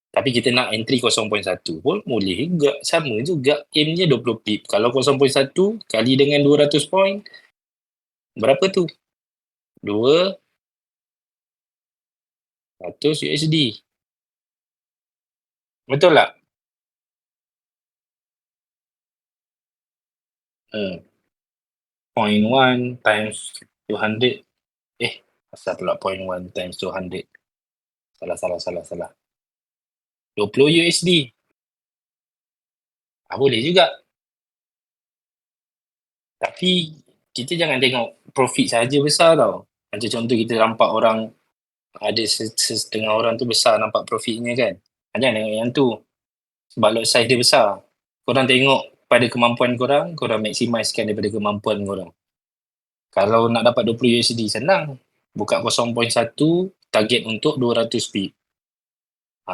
Tapi kita nak entry 0.1 pun boleh juga. Sama juga. Aimnya 20 pip. Kalau 0.1 kali dengan 200 point, berapa tu? 200 USD. Betul tak? 0.1 times 200. Asal pula 0.1 times 200. Salah. 20 USD. Boleh juga. Tapi kita jangan tengok profit saja besar tau. Macam contoh kita nampak orang, ada setengah orang tu besar nampak profitnya kan. Jangan tengok yang tu. Sebab lot size dia besar. Korang tengok pada kemampuan korang maximizekan daripada kemampuan korang. Kalau nak dapat 20 USD senang. Buka 0.1, target untuk 200 pip.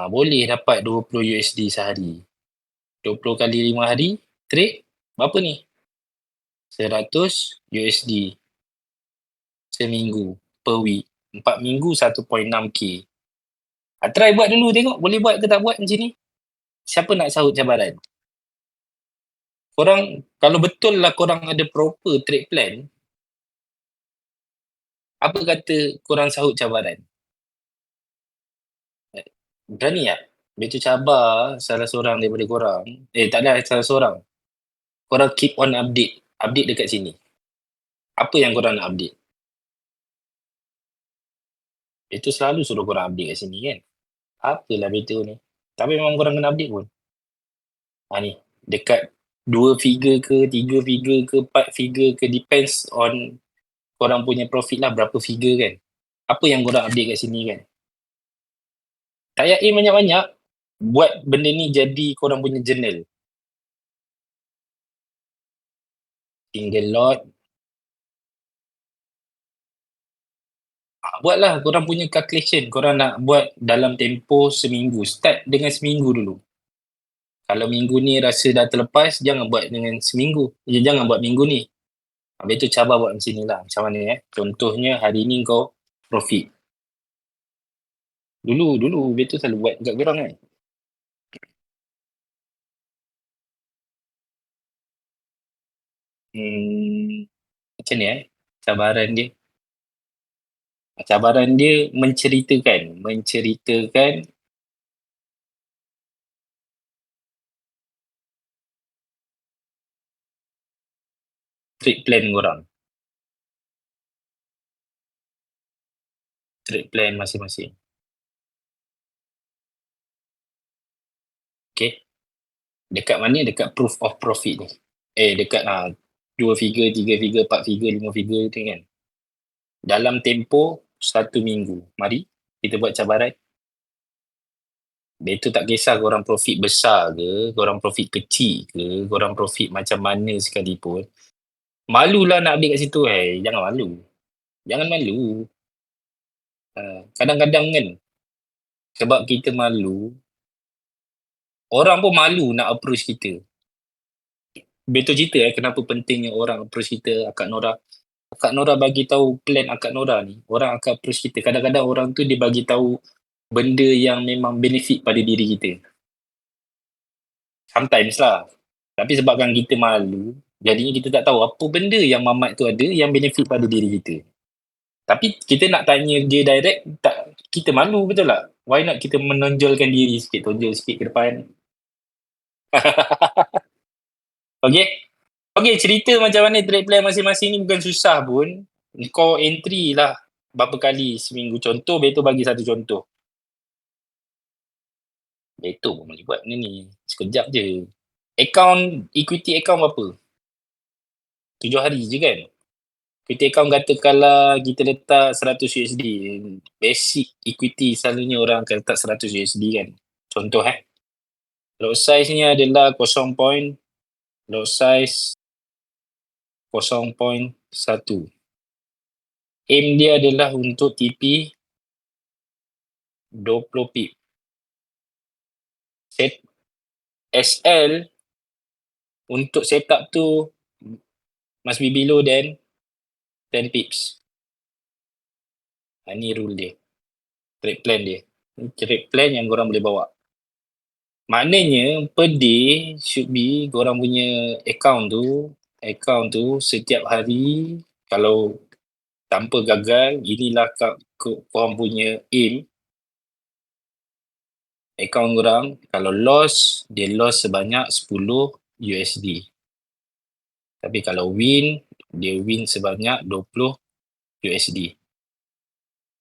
Boleh dapat 20 USD sehari. 20 kali 5 hari, trade, berapa ni? 100 USD seminggu, per week. 4 minggu, 1.6k. Try buat dulu, tengok boleh buat ke tak buat macam ni. Siapa nak sahut cabaran? Korang, kalau betul lah korang ada proper trade plan, apa kata korang sahut cabaran? Berani tak? Betul cabar salah seorang daripada korang. Taklah salah seorang. Korang keep on update. Update dekat sini. Apa yang korang nak update? Itu selalu suruh korang update kat sini kan. Apalah betul ni. Tapi memang korang kena update pun. Ni. Dekat 2 figure ke, 3 figure ke, 4 figure ke. Depends on korang punya profit lah berapa figure kan. Apa yang korang update kat sini kan. Tak payah aim banyak-banyak. Buat benda ni jadi korang punya journal. Single lot. Buatlah korang punya calculation. Korang nak buat dalam tempoh seminggu. Start dengan seminggu dulu. Kalau minggu ni rasa dah terlepas, jangan buat dengan seminggu. Jangan buat minggu ni. Habis tu cabar buat macam ni lah. Macam mana Contohnya hari ni kau profit. Dulu. Betul selalu buat dekat korang kan. Macam ni cabaran dia. Cabaran dia menceritakan trade plan korang. Trade plan masing-masing. Okay. Dekat mana? Dekat proof of profit ni. Dekat 2 figure, 3 figure, 4 figure, 5 figure tu kan. Dalam tempoh 1 minggu. Mari kita buat cabaran. Itu tak kisah korang profit besar ke, korang profit kecil ke, korang profit macam mana sekalipun. Malulah nak update kat situ. Jangan malu. Jangan malu. Kadang-kadang kan, sebab kita malu, orang pun malu nak approach kita. Betul cerita kenapa pentingnya orang approach kita, Akak Nora. Akak Nora bagi tahu plan Akak Nora ni, orang akan approach kita. Kadang-kadang orang tu dia bagi tahu benda yang memang benefit pada diri kita. Sometimes lah. Tapi sebabkan kita malu, jadinya kita tak tahu apa benda yang Mamat tu ada yang benefit pada diri kita. Tapi kita nak tanya dia direct, tak, kita malu, betul tak? Why not kita menonjolkan diri sikit, tonjol sikit ke depan. Okay? Okay, cerita macam mana trade plan masing-masing ni bukan susah pun. Kau entry lah berapa kali seminggu. Contoh, Beto bagi satu contoh. Beto pun boleh buat benda ni. Sekejap je. Equity account berapa? 7 hari je kan? Equity account katakanlah kita letak 100 USD. Basic equity selalunya orang akan letak 100 USD kan? Contoh lot size ni adalah 0. Lot size 0.1. Aim dia adalah untuk TP 20 pip. SL untuk setup tu must be below than 10 pips. Ni rule dia. Trade plan dia. Ni trade plan yang korang boleh bawa. Maknanya per day should be korang punya account tu setiap hari kalau tanpa gagal, inilah korang punya aim. Account korang kalau loss, dia loss sebanyak 10 USD. Tapi kalau win, dia win sebanyak 20 USD.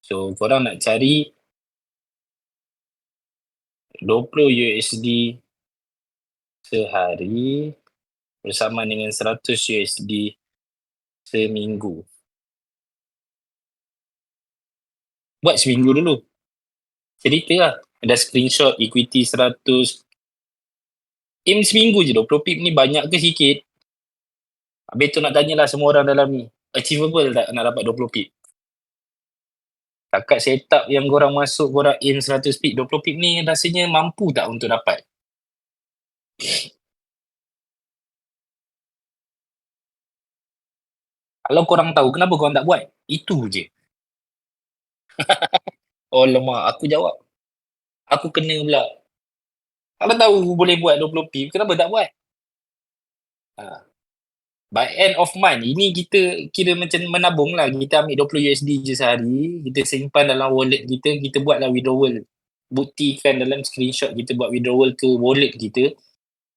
So korang nak cari 20 USD sehari bersama dengan 100 USD seminggu. Buat seminggu dulu. Cerita lah. Ada screenshot equity 100. Aim seminggu je 20 pip ni banyak ke sikit? Habis tu nak tanyalah semua orang dalam ni. Achievable tak nak dapat 20 pip? Takat setup yang korang masuk, korang aim 100 pip, 20 pip ni rasanya mampu tak untuk dapat? Kalau korang tahu, kenapa korang tak buat? Itu je. Oh lemak, aku jawab. Aku kena pula. Kalau tahu boleh buat 20 pip, kenapa tak buat? By end of month, ini kita kira macam menabung lah. Kita ambil 20 USD je sehari, kita simpan dalam wallet kita buatlah withdrawal. Buktikan dalam screenshot kita buat withdrawal ke wallet kita,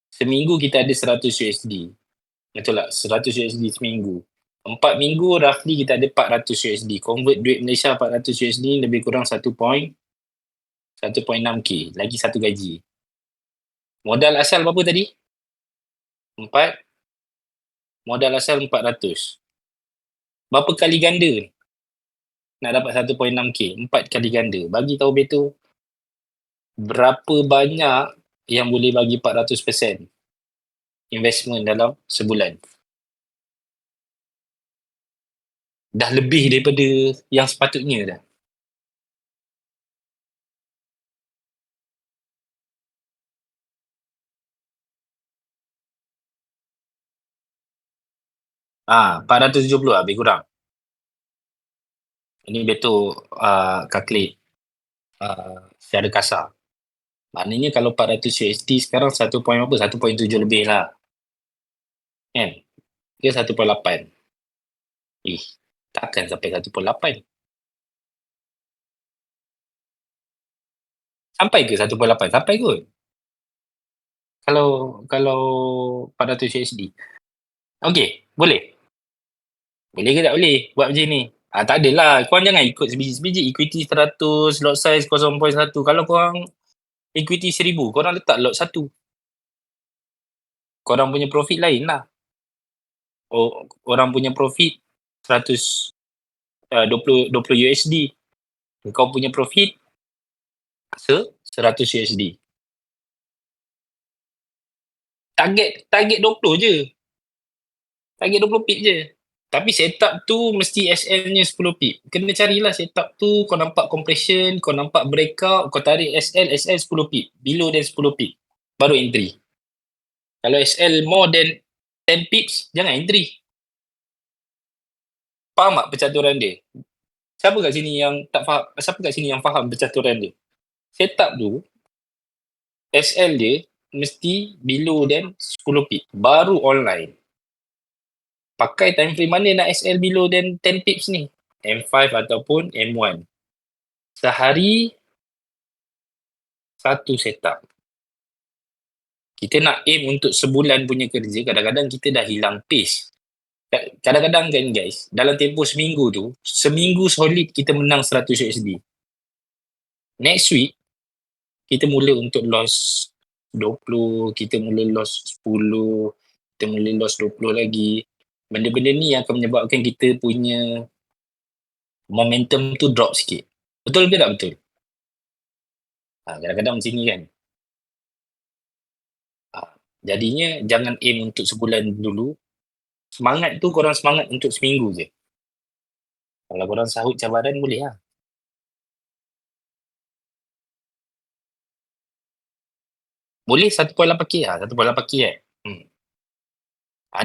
seminggu kita ada 100 USD. Betul tak? 100 USD seminggu. 4 minggu roughly kita ada 400 USD. Convert duit Malaysia 400 USD lebih kurang 1.6k. Lagi satu gaji. Modal asal berapa tadi? 4. Modal asal 400. Berapa kali ganda ni? Nak dapat 1.6k. 4 kali ganda. Bagi tahu Beto, berapa banyak yang boleh bagi 400% investment dalam sebulan? Dah lebih daripada yang sepatutnya dah. Ah, 470 lebih kurang. Ini Beto calculate secara kasar. Maknanya kalau 400 USD sekarang 1 point apa? 1.7 lebih lah. Kan? Ke 1.8. Takkan sampai 1.8. Sampai ke 1.8? Sampai kot. Kalau 400 USD. Okay, boleh. Boleh ke tak boleh buat macam ni? Tak adalah. Korang jangan ikut sebiji-sebiji. Equity 100, lot size 0.1. Kalau korang equity 1000, korang letak lot 1. Korang punya profit lain lah. Orang punya profit 100, 20 USD. Kau punya profit 100 USD. Target 20 je. Target 20 pip je. Tapi setup tu mesti SL-nya 10 pip. Kena carilah setup tu, kau nampak compression, kau nampak breakout, kau tarik SL 10 pip. Below than 10 pip. Baru entry. Kalau SL more than 10 pips, jangan entry. Faham tak percaturan dia? Siapa kat sini yang tak faham? Siapa kat sini yang faham percaturan dia? Setup tu, SL dia mesti below than 10 pip. Baru online. Pakai time frame mana nak SL below than 10 pips ni? M5 ataupun M1. Sehari, satu setup. Kita nak aim untuk sebulan punya kerja, kadang-kadang kita dah hilang pace. Kadang-kadang kan guys, dalam tempoh seminggu tu, seminggu solid kita menang 100 USD. Next week, kita mula untuk loss 20, kita mula loss 10, kita mula loss 20 lagi. Benda-benda ni yang akan menyebabkan kita punya momentum tu drop sikit. Betul ke tak betul? Kadang-kadang macam ni kan. Jadinya jangan aim untuk sebulan dulu. Semangat tu korang semangat untuk seminggu je. Kalau korang sahut cabaran boleh lah. Boleh 1.8K lah. 1.8K kan.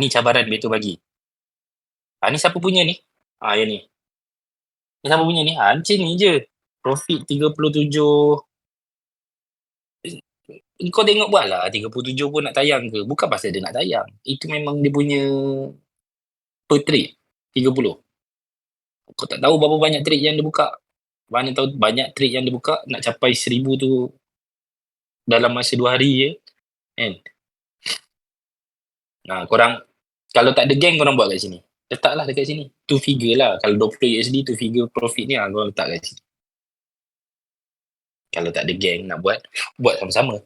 Ni cabaran betul bagi. Ni siapa punya ni? Yang ni. Ni siapa punya ni? Macam ni je. Profit 37. Kau tengok buat lah. 37 pun nak tayang ke? Bukan pasal dia nak tayang. Itu memang dia punya per trade. 30. Kau tak tahu berapa banyak trade yang dia buka. Mana tahu banyak trade yang dia buka nak capai 1000 tu dalam masa 2 hari je. Kan? Korang kalau tak ada geng korang buat kat sini. Letaklah dekat sini. 2 figure lah. Kalau 20 USD 2 figure profit ni korang letak kat sini. Kalau tak ada geng nak buat sama-sama.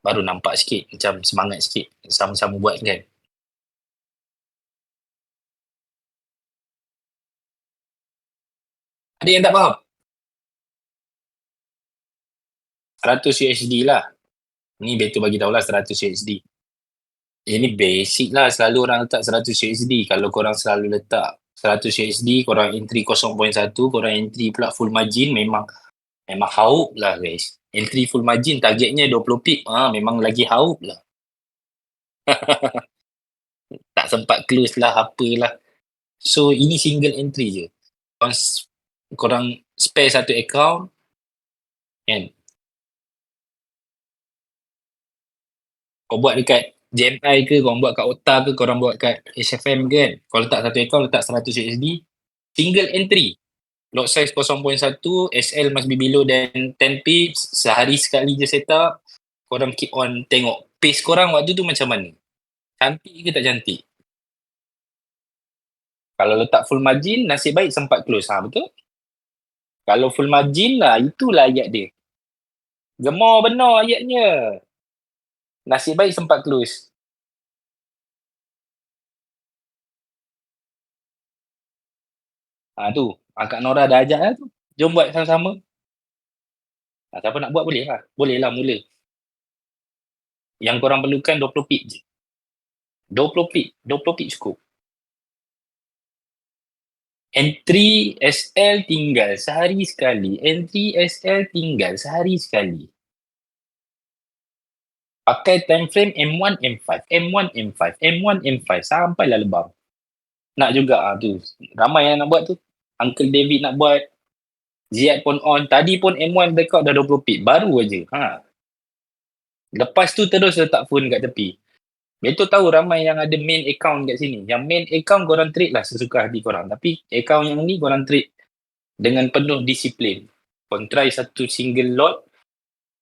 Baru nampak sikit. Macam semangat sikit. Sama-sama buat kan. Ada yang tak faham? 100 USD lah. Ni betul bagi tahulah 100 USD. Ini basic lah. Selalu orang letak 100 USD. Kalau korang selalu letak 100 USD, korang entry 0.1, korang entry pula full margin, memang haup lah guys. Entry full margin targetnya 20 pip. Memang lagi haup lah. Tak sempat close lah, apalah. So, ini single entry je. Korang spare satu account, kan? Kau buat dekat JMI ke, korang buat kat OTA ke, korang buat kat HFM ke kan? Kau letak satu account, letak 100 USD. Single entry. Lot size 0.1, SL must be below than 10 pips. Sehari sekali je setup. Korang keep on tengok pace korang waktu tu macam mana. Cantik ke tak cantik? Kalau letak full margin, nasib baik sempat close. Betul? Kalau full margin lah, itulah ayat dia. Gemar benar ayatnya. Nasib baik sempat close. Tu. Kak Nora dah ajak lah tu. Jom buat sama-sama. Siapa nak buat boleh lah. Boleh lah mula. Yang korang perlukan 20 pip je. 20 pip. 20 pip cukup. Entry SL tinggal sehari sekali. Entry SL tinggal sehari sekali. Pakai time frame M1, M5. M1, M5. M1, M5. Sampailah lebam. Nak juga tu. Ramai yang nak buat tu. Uncle David nak buat. Ziad pun on. Tadi pun M1 breakout dah 20 pip. Baru aja. Lepas tu terus letak phone kat tepi. Betul tahu ramai yang ada main account kat sini. Yang main account korang trade lah sesuka hati korang. Tapi account yang ni korang trade dengan penuh disiplin. Korang try satu single lot.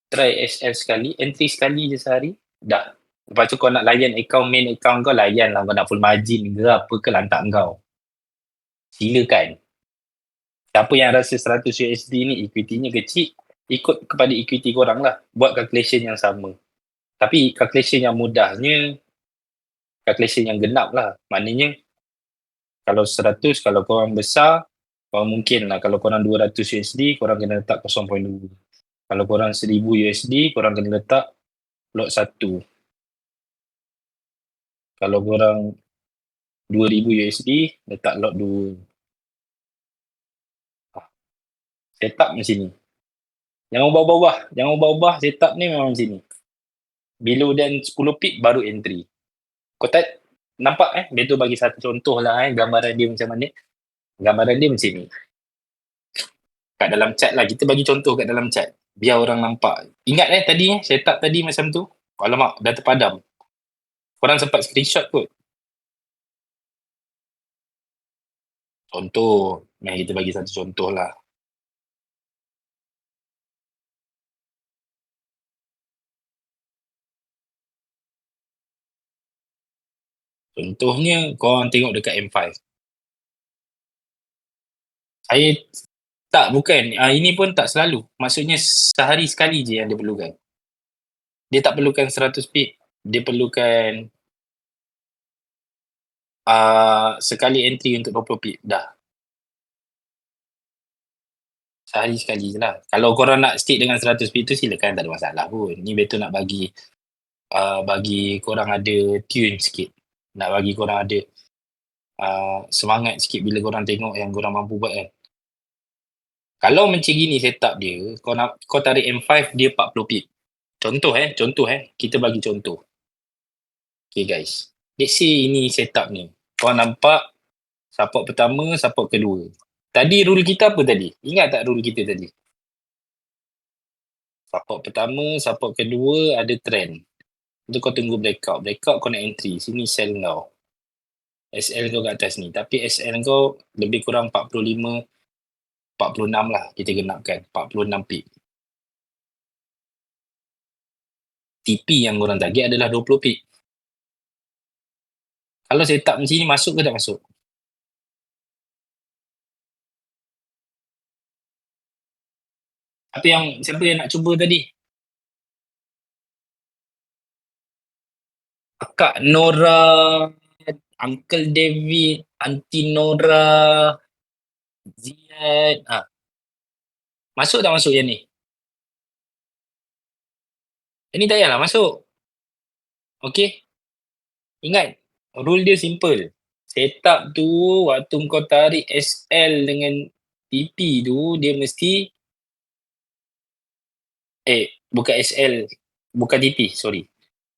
Try SL sekali. Entry sekali je sehari. Dah. Lepas tu kau nak layan account, main account kau layan lah. Kau nak full margin ke apa ke lantak kau. Silakan. Siapa yang rasa 100 USD ni equity-nya kecil, ikut kepada equity korang lah. Buat calculation yang sama. Tapi calculation yang mudahnya, calculation yang genap lah. Maknanya, kalau 100, kalau korang besar, korang mungkin lah. Kalau korang 200 USD, korang kena letak 0.2. Kalau korang 1000 USD, korang kena letak lot 1. Kalau korang 2000 USD, letak lot 2. Setup macam ni. Jangan ubah-ubah. Setup ni memang macam ni. Below dan 10 pip baru entry. Kau tak nampak Betul bagi satu contoh lah gambaran dia macam mana. Gambaran dia macam ni. Kat dalam chat lah. Kita bagi contoh kat dalam chat. Biar orang nampak. Ingat tadi setup tadi macam tu? Alamak, dah terpadam. Korang sempat screenshot kot? Contoh, mari kita bagi satu contoh lah. Contohnya, korang tengok dekat M5. Saya tak, bukan. Ini pun tak selalu. Maksudnya sehari sekali je yang dia perlukan. Dia tak perlukan 100 pip. Dia perlukan sekali entry untuk 20 pip. Dah. Sehari sekali je lah. Kalau korang nak stick dengan 100 pip tu silakan, tak ada masalah pun. Ni betul nak bagi korang ada tune sikit. Nak bagi korang ada semangat sikit bila korang tengok yang korang mampu buat kan. Kalau macam gini setup dia, kau tarik M5 dia 40 pip. Contoh kita bagi contoh. Okay guys, let's say ini setup ni. Kau nampak support pertama, support kedua. Tadi rule kita apa tadi? Ingat tak rule kita tadi? Support pertama, support kedua ada trend. Itu kau tunggu breakout. Breakout kau nak entry. Sini sell kau. SL kau kat atas ni. Tapi SL kau lebih kurang 45, 46 lah kita genapkan. 46 pip. TP yang korang target adalah 20 pip. Kalau setup macam ni masuk ke tak masuk? Tapi siapa yang nak cuba tadi? Kak Nora, Uncle David, Aunty Nora, Ziad. Masuk tak masuk yang ni? Yang ni tak payahlah masuk. Okay? Ingat, rule dia simple. Setup tu, waktu kau tarik SL dengan TP tu, dia mesti bukan SL, bukan TP, sorry.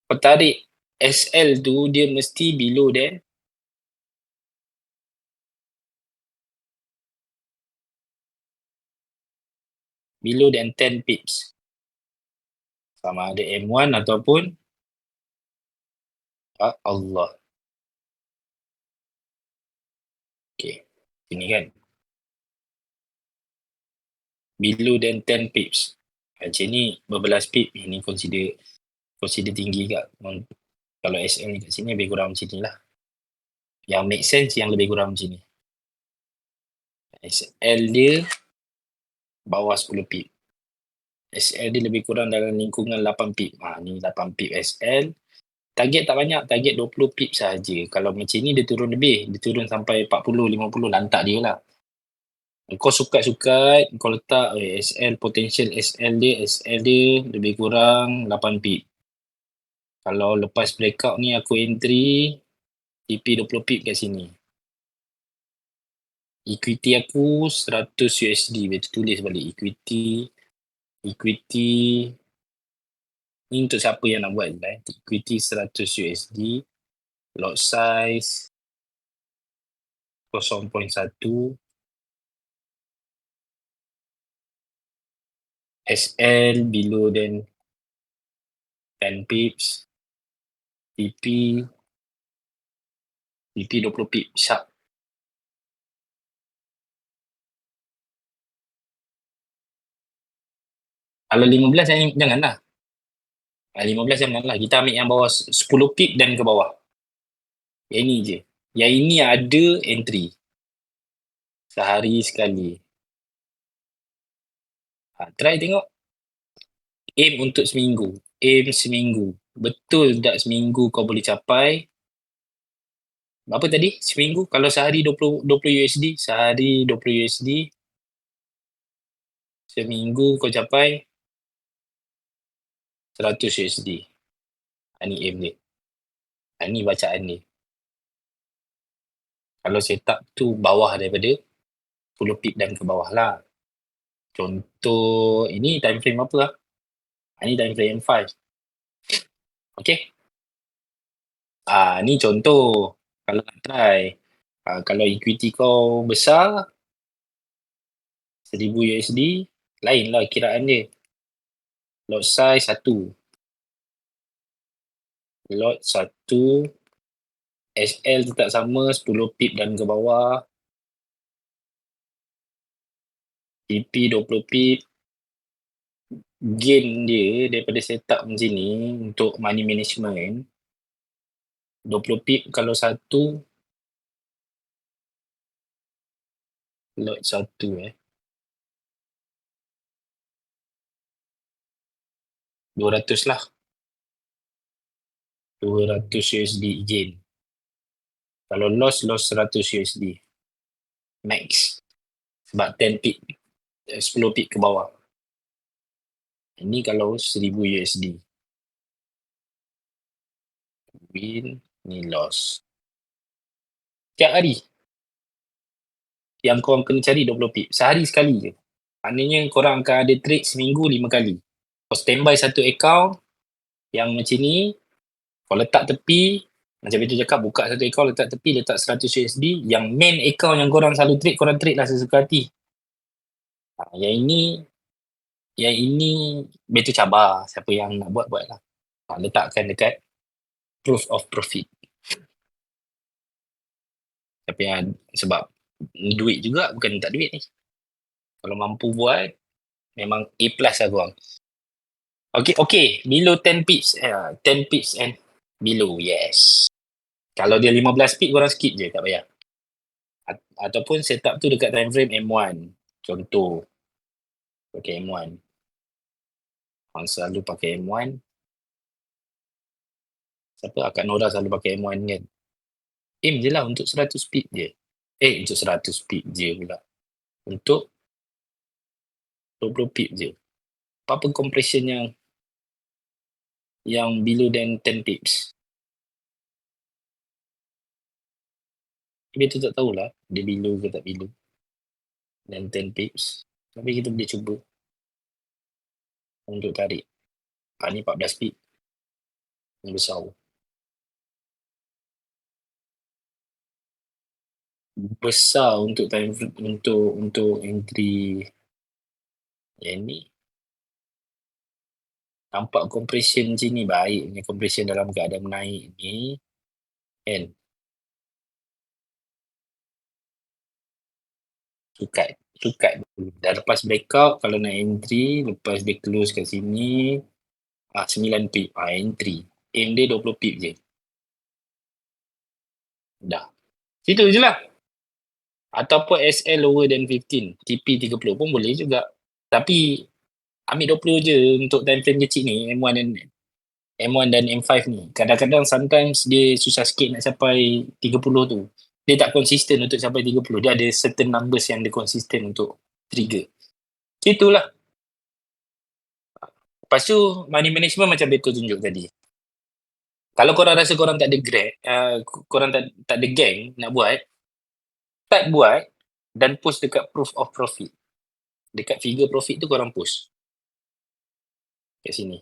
Kau tarik SL tu, dia mesti below there. Below than 10 pips. Sama ada M1 ataupun Allah. Okay. Sini kan. Below than 10 pips. Macam ni berbelas pip. Ini consider tinggi kat. Kalau SL ni kat sini lebih kurang macam ni lah. Yang make sense yang lebih kurang macam ni. SL dia bawah 10 pip. SL dia lebih kurang dalam lingkungan 8 pip. Ni 8 pip SL. Target tak banyak, target 20 pip sahaja. Kalau macam ni dia turun lebih. Dia turun sampai 40, 50, lantak dia lah. Kau sukat-sukat, kau letak SL, potential SL dia lebih kurang 8 pip. Kalau lepas breakout ni aku entry, TP 20 pip kat sini. Equity aku 100 USD. Betul tulis balik equity ni untuk siapa yang nak buat equity 100 USD, lot size 0.1, SL below than 10 pips, TP 20 pip sharp. Kalau 15 janganlah. 15 janganlah. Kita ambil yang bawah 10 pip dan ke bawah. Yang ini je. Yang ini ada entry. Sehari sekali. Try tengok. Aim untuk seminggu. Aim seminggu. Betul tak seminggu kau boleh capai? Berapa tadi? Seminggu? Kalau sehari 20 USD. Sehari 20 USD. Seminggu kau capai 100 USD. Ini aim dia. Ini bacaan dia. Kalau setup tu bawah daripada 10 pip dan ke bawah lah. Contoh, ini time frame apa lah? Ini time frame M5. Okay? Ni contoh. Kalau nak try. Kalau equity kau besar, 1000 USD, lain lah kiraan dia. Lot size 1. Lot 1. SL tetap sama 10 pip dan ke bawah. TP 20 pip. Gain dia daripada setup macam ni untuk money management 20 pip kalau satu lot 1 200 lah. 200 USD gain. Kalau loss 100 USD. Max. Sebab 10 pip. 10 pip ke bawah. Ini kalau 1000 USD. Win, ni loss. Tiap hari. Yang korang kena cari 20 pip. Sehari sekali je. Maknanya korang akan ada trade seminggu 5 kali. Kau standby satu account yang macam ni, kau letak tepi, macam itu cakap, buka satu account, letak tepi, letak 100 USD. Yang main account yang korang selalu trade, korang trade lah sesuka hati. Yang ini betul cabar. Siapa yang nak buat lah. Letakkan dekat proof of profit. Tapi sebab duit juga, bukan tak duit ni. Kalau mampu buat, memang A+ lah korang. Okay. Below 10 pips. 10 pips and below, yes. Kalau dia 15 pip, korang skip je, tak payah. Ataupun setup tu dekat time frame M1. Contoh. Pakai M1. Orang selalu pakai M1. Siapa? Akak Nora selalu pakai M1 kan. Aim je lah untuk 100 pip je. Untuk 100 pip je pula. Untuk 20 pip je. Apa compression yang below than 10 pips? Kita tak tahulah dia below ke tak below. Dan 10 pips. Tapi kita boleh cuba untuk tarik. Ni 14 pip. Yang besar. Besar untuk time untuk entry yang ni. Nampak compression macam ni baik punya compression dalam keadaan menaik ni kan. Sukat dah lepas breakout, kalau nak entry lepas dia close kat sini 9 pip entry. Aim dia 20 pip je. Dah. Situ je lah. Ataupun SL lower than 15, TP 30 pun boleh juga. Tapi ambil 20 je untuk time frame kecil ni, M1 dan M5 ni. Kadang-kadang sometimes dia susah sikit nak sampai 30 tu. Dia tak konsisten untuk sampai 30. Dia ada certain numbers yang dia konsisten untuk trigger. Itulah. Lepas tu money management macam Beto tunjuk tadi. Kalau korang rasa korang tak ada korang tak ada gang nak buat, start buat dan post dekat proof of profit. Dekat figure profit tu korang post. Kat sini.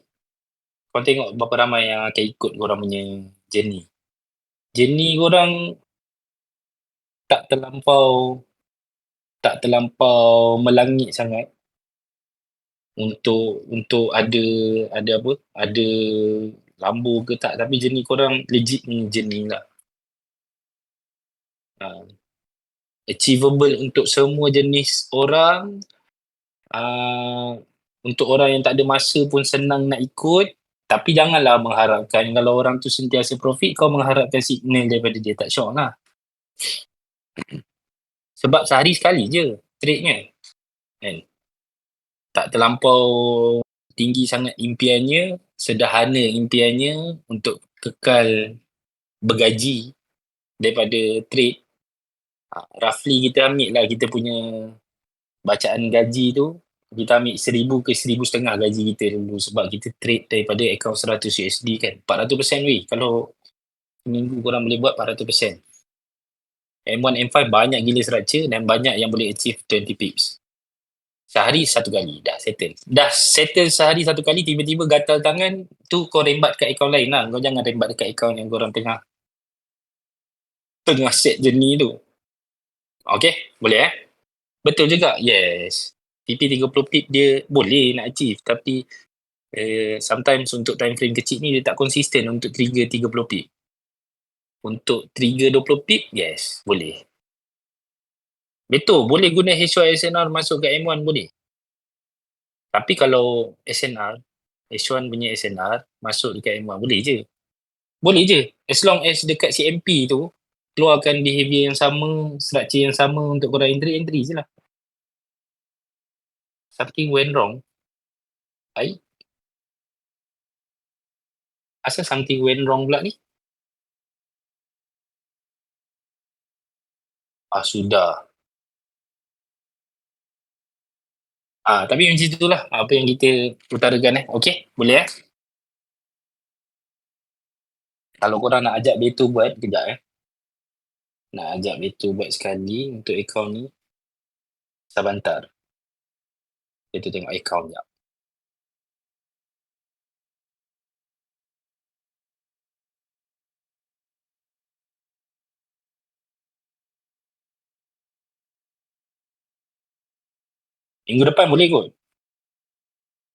Korang tengok berapa ramai yang akan ikut korang punya journey. Journey korang tak terlampau melangit sangat untuk ada lambu ke tak, tapi journey korang legit ni journey lah. Achievable untuk semua jenis orang. Untuk orang yang tak ada masa pun senang nak ikut, tapi janganlah mengharapkan kalau orang tu sentiasa profit, kau mengharapkan signal daripada dia, tak syok lah. Sebab sehari sekali je trade-nya kan. Tak terlampau tinggi sangat impiannya, sederhana impiannya untuk kekal bergaji daripada trade. Roughly kita ambil lah kita punya bacaan gaji tu, kita ambil 1,000 ke 1,500 gaji kita dulu sebab kita trade daripada account 100 USD kan. 400% weh. Kalau minggu korang boleh buat 400%. M1, M5 banyak gila structure dan banyak yang boleh achieve 20 pips. Sehari satu kali, dah settle. Dah settle sehari satu kali, tiba-tiba gatal tangan, tu kau rembat kat account lain lah. Kau jangan rembat dekat account yang korang tengah set journey tu. Okay, boleh Betul juga, yes. TP 30 pip dia boleh nak achieve, tapi Sometimes untuk time frame kecil ni dia tak konsisten untuk trigger 30 pip. Untuk trigger 20 pip, yes, boleh. Betul, boleh guna H1 SNR masuk ke M1 boleh. Tapi kalau SNR, H1 punya SNR masuk dekat M1 boleh je. Boleh je. As long as dekat CMP tu keluarkan behavior yang sama, structure yang sama untuk korang entry je lah. Something went wrong. Baik. Asal something went wrong pula ni? Sudah. Tapi macam itulah apa yang kita utarakan Okay, boleh Kalau korang nak ajak Beto buat, kejap Nak ajak Beto buat sekali untuk akaun ni. Sabantar. Beto tengok akaun sekejap. Minggu depan boleh kot.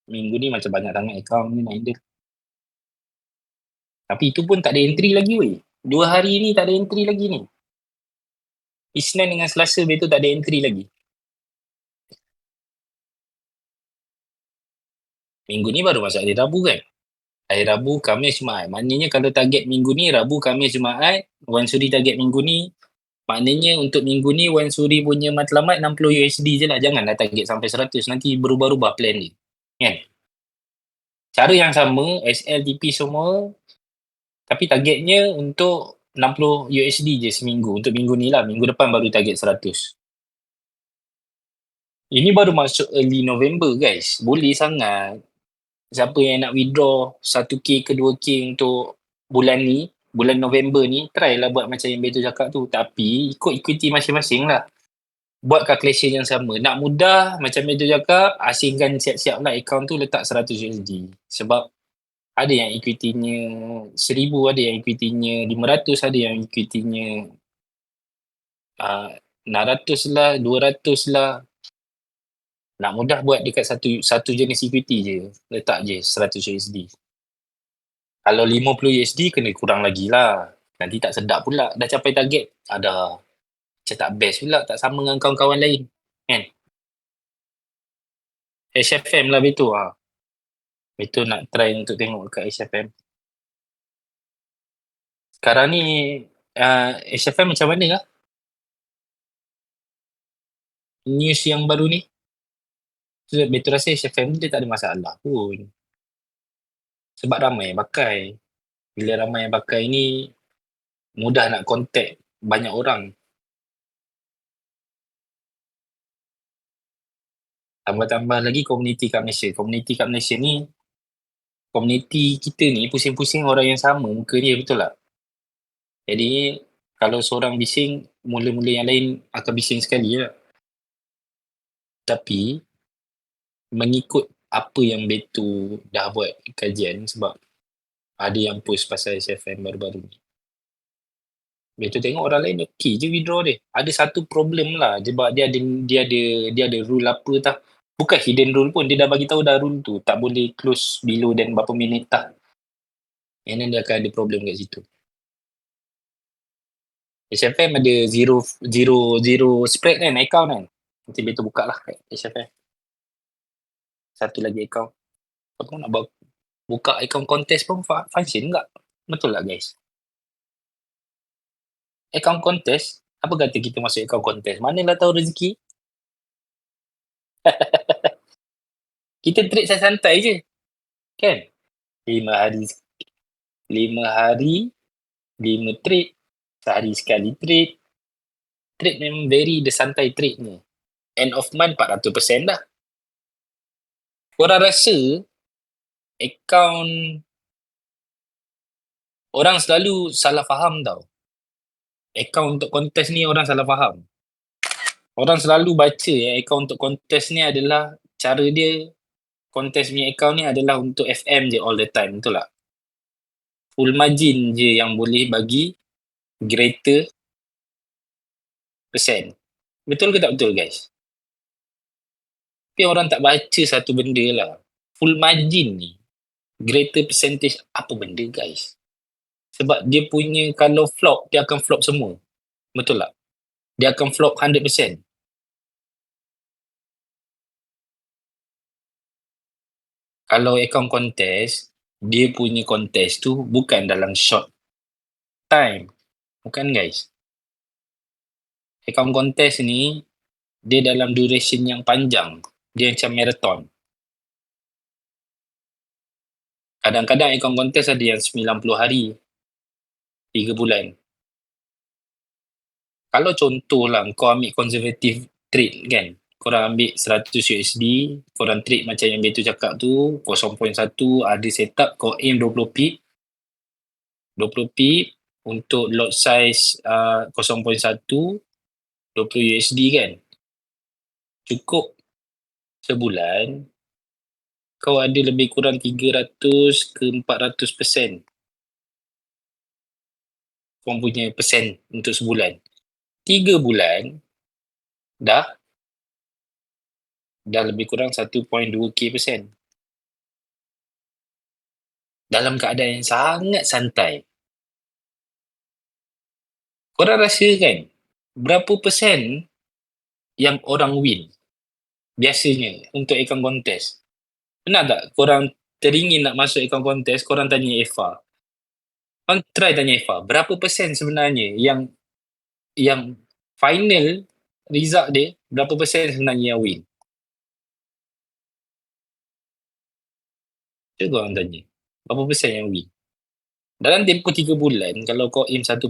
Minggu ni macam banyak sangat akaun ni nak handle. Tapi itu pun tak ada entry lagi weh. 2 hari ni tak ada entry lagi ni. Isnin dengan Selasa Beto tak ada entry lagi. Minggu ni baru masuk hari Rabu kan? Hari Rabu, Khamis, Jumaat. Maknanya kalau target minggu ni, Rabu, Khamis, Jumaat, Wan Suri target minggu ni, maknanya untuk minggu ni Wan Suri punya matlamat 60 USD je lah. Janganlah target sampai 100. Nanti berubah-ubah plan dia. Kan? Cara yang sama, SLTP semua, tapi targetnya untuk 60 USD je seminggu. Untuk minggu ni lah. Minggu depan baru target 100. Ini baru masuk early November guys. Boleh sangat. Siapa yang nak withdraw 1K ke 2K untuk bulan ni, bulan November ni, try lah buat macam yang Beto cakap tu. Tapi ikut equity masing-masing lah. Buat calculation yang sama. Nak mudah, macam Beto cakap, asingkan siap-siap lah account tu letak 100 USD. Sebab ada yang equity-nya 1000, ada yang equity-nya 500, ada yang equity-nya 600 lah, 200 lah. Nak mudah buat dekat satu jenis equity je. Letak je 100 USD. Kalau 50 USD kena kurang lagi lah. Nanti tak sedap pula. Dah capai target. Ada. Macam tak best pula. Tak sama dengan kawan-kawan lain. Kan? HFM lah Beto. Beto nak try untuk tengok kat HFM. Sekarang ni HFM macam mana lah? News yang baru ni? Beto rasa HFM dia tak ada masalah pun. Sebab ramai yang pakai. Bila ramai yang pakai ni, mudah nak contact banyak orang. Tambah-tambah lagi komuniti kat Malaysia. Komuniti kat Malaysia ni, komuniti kita ni pusing-pusing orang yang sama muka dia, betul tak? Jadi, kalau seorang bising, mula-mula yang lain akan bising sekali lah. Tapi, mengikut apa yang Beto dah buat kajian, sebab ada yang post pasal SFM baru-baru ni. Beto tengok orang lain okey je withdraw dia. Ada satu problem lah sebab dia ada rule apa tah. Bukan hidden rule pun, dia dah bagi tahu dah rule tu tak boleh close below dan berapa minit tah. And then dia akan ada problem kat situ. HFM ada zero spread kan, account kan. Nanti Beto buka lah kat HFM. Satu lagi account. Kau nak buka account contest pun function enggak? Betul tak guys? Account contest, apa kata kita masuk account contest? Manalah tahu rezeki. Kita trade santai je. Kan? 5 hari 5 trade, sehari sekali trade. Trade memang very the santai trade ni. End of month 400% dah. Korang rasa account orang selalu salah faham tau. Account untuk contest ni orang salah faham. Orang selalu baca account untuk contest ni adalah cara dia contest punya account ni adalah untuk FM je all the time. Betul tak? Full margin je yang boleh bagi greater percent. Betul ke tak betul guys? Tapi orang tak baca satu benda lah. Full margin ni greater percentage apa benda guys? Sebab dia punya kalau flop, dia akan flop semua. Betul tak? Dia akan flop 100%. Kalau account contest, dia punya contest tu bukan dalam short time. Bukan guys. Account contest ni, dia dalam duration yang panjang. Dia macam marathon. Kadang-kadang account contest ada yang 90 hari. 3 bulan. Kalau contohlah kau ambil conservative trade kan, korang ambil 100 USD, korang trade macam yang Beto cakap tu, 0.1 ada setup, kau aim 20 pip, 20 pip untuk lot size 0.1, 20 USD kan. Cukup sebulan, kau ada lebih kurang 300 ke 400% kau punya persen untuk sebulan. 3 bulan, dah lebih kurang 1.2k%. Dalam keadaan yang sangat santai. Korang rasa kan, berapa persen yang orang win biasanya untuk account contest? Pernah tak korang teringin nak masuk account contest, korang tanya Eva. Korang try tanya Eva, berapa persen sebenarnya yang final result dia, berapa persen sebenarnya yang win? Cuba korang tanya. Berapa persen yang win? Dalam tempoh 3 bulan, kalau kau aim 1.2,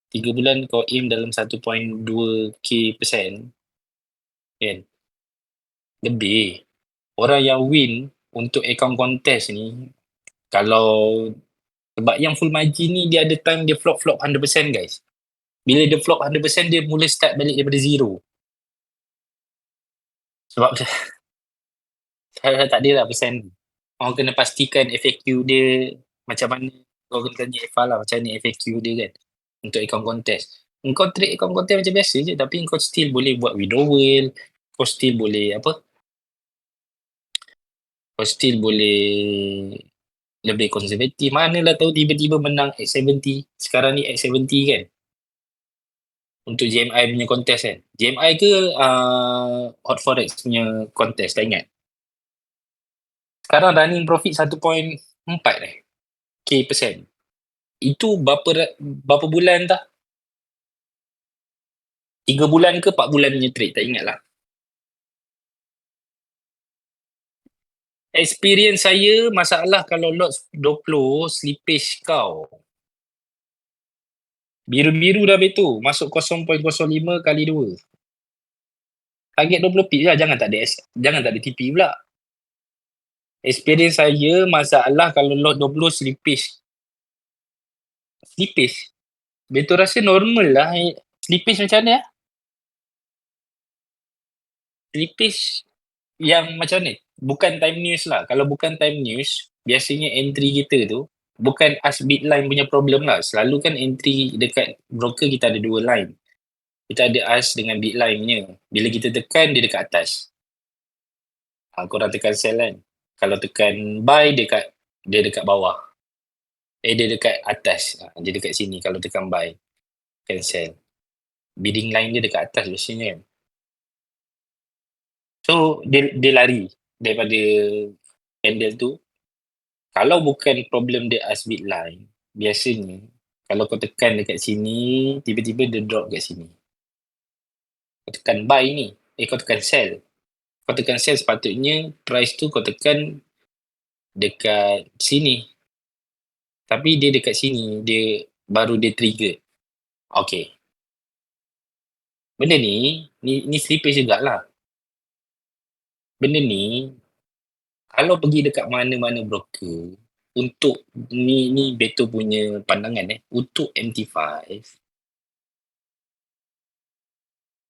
3 bulan kau aim dalam 1.2k%, kan? Lebih. Orang yang win untuk account contest ni, kalau sebab yang full margin ni dia ada time dia flop 100% guys. Bila dia flop 100% dia mula start balik daripada zero. Sebab saya tak ada lah persen. Orang kena pastikan FAQ dia macam mana. Kau kena tanya Eva lah macam mana FAQ dia kan. Untuk account contest. Kau trade account contest macam biasa je tapi kau still boleh buat withdrawal. Kau still boleh apa? Kau still boleh lebih konservatif. Manalah tahu tiba-tiba menang X70. Sekarang ni X70 kan. Untuk JMI punya contest kan. JMI ke Hot Forex punya contest, tak ingat. Sekarang running profit 1.4 K%. Itu berapa bulan dah? 3 bulan ke 4 bulan punya trade, tak ingat lah. Experience saya, masalah kalau lot 20, slippage kau. Biru-biru dah betul. Masuk 0.05 kali 2. Target 20 pip lah. Jangan tak ada TP pula. Experience saya, masalah kalau lot 20 slippage. Slippage? Betul rasa normal lah. Slippage macam mana? Slippage yang macam ni. Bukan time news lah. Kalau bukan time news, biasanya entry kita tu, bukan as bid line punya problem lah. Selalu kan entry dekat broker kita ada 2 line. Kita ada as dengan bid line punya. Bila kita tekan, dia dekat atas. Korang tekan sell kan. Kalau tekan buy, dia dekat bawah. Dia dekat atas. Dia dekat sini kalau tekan buy. Tekan sell. Bidding line dia dekat atas biasanya kan. So, dia lari daripada candle tu. Kalau bukan problem dia as bid line, biasanya kalau kau tekan dekat sini, tiba-tiba dia drop kat sini. Kau tekan buy ni, kau tekan sell. Kau tekan sell sepatutnya price tu kau tekan dekat sini. Tapi dia dekat sini, baru dia trigger. Okay. Benda ni slippage jugalah. Benda ni, kalau pergi dekat mana-mana broker, untuk ni Beto punya pandangan untuk MT5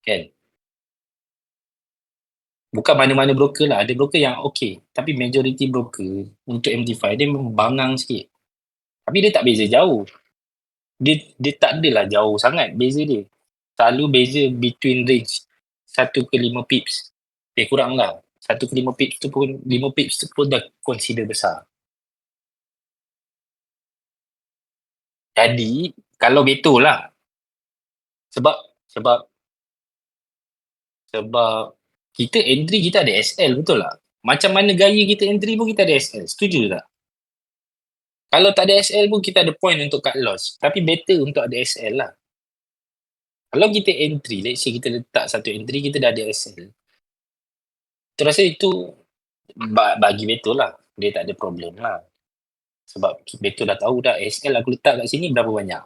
kan, bukan mana-mana broker lah, ada broker yang okay, tapi majority broker untuk MT5 dia memang bangang sikit, tapi dia tak beza jauh, dia tak adalah jauh sangat beza dia, selalu beza between range 1 ke 5 pips, kurang lah 1 ke 5 pips tu pun 5 pips tu pun dah consider besar. Jadi kalau betul lah, sebab sebab sebab kita entry kita ada SL, betul tak? Macam mana gaya kita entry pun kita ada SL, setuju tak? Kalau tak ada SL pun kita ada point untuk cut loss, tapi better untuk ada SL lah. Kalau kita entry, let's say kita letak satu entry, kita dah ada SL, terasa itu bagi betul lah, dia tak ada problem lah. Sebab betul dah tahu dah SL aku letak kat sini berapa banyak.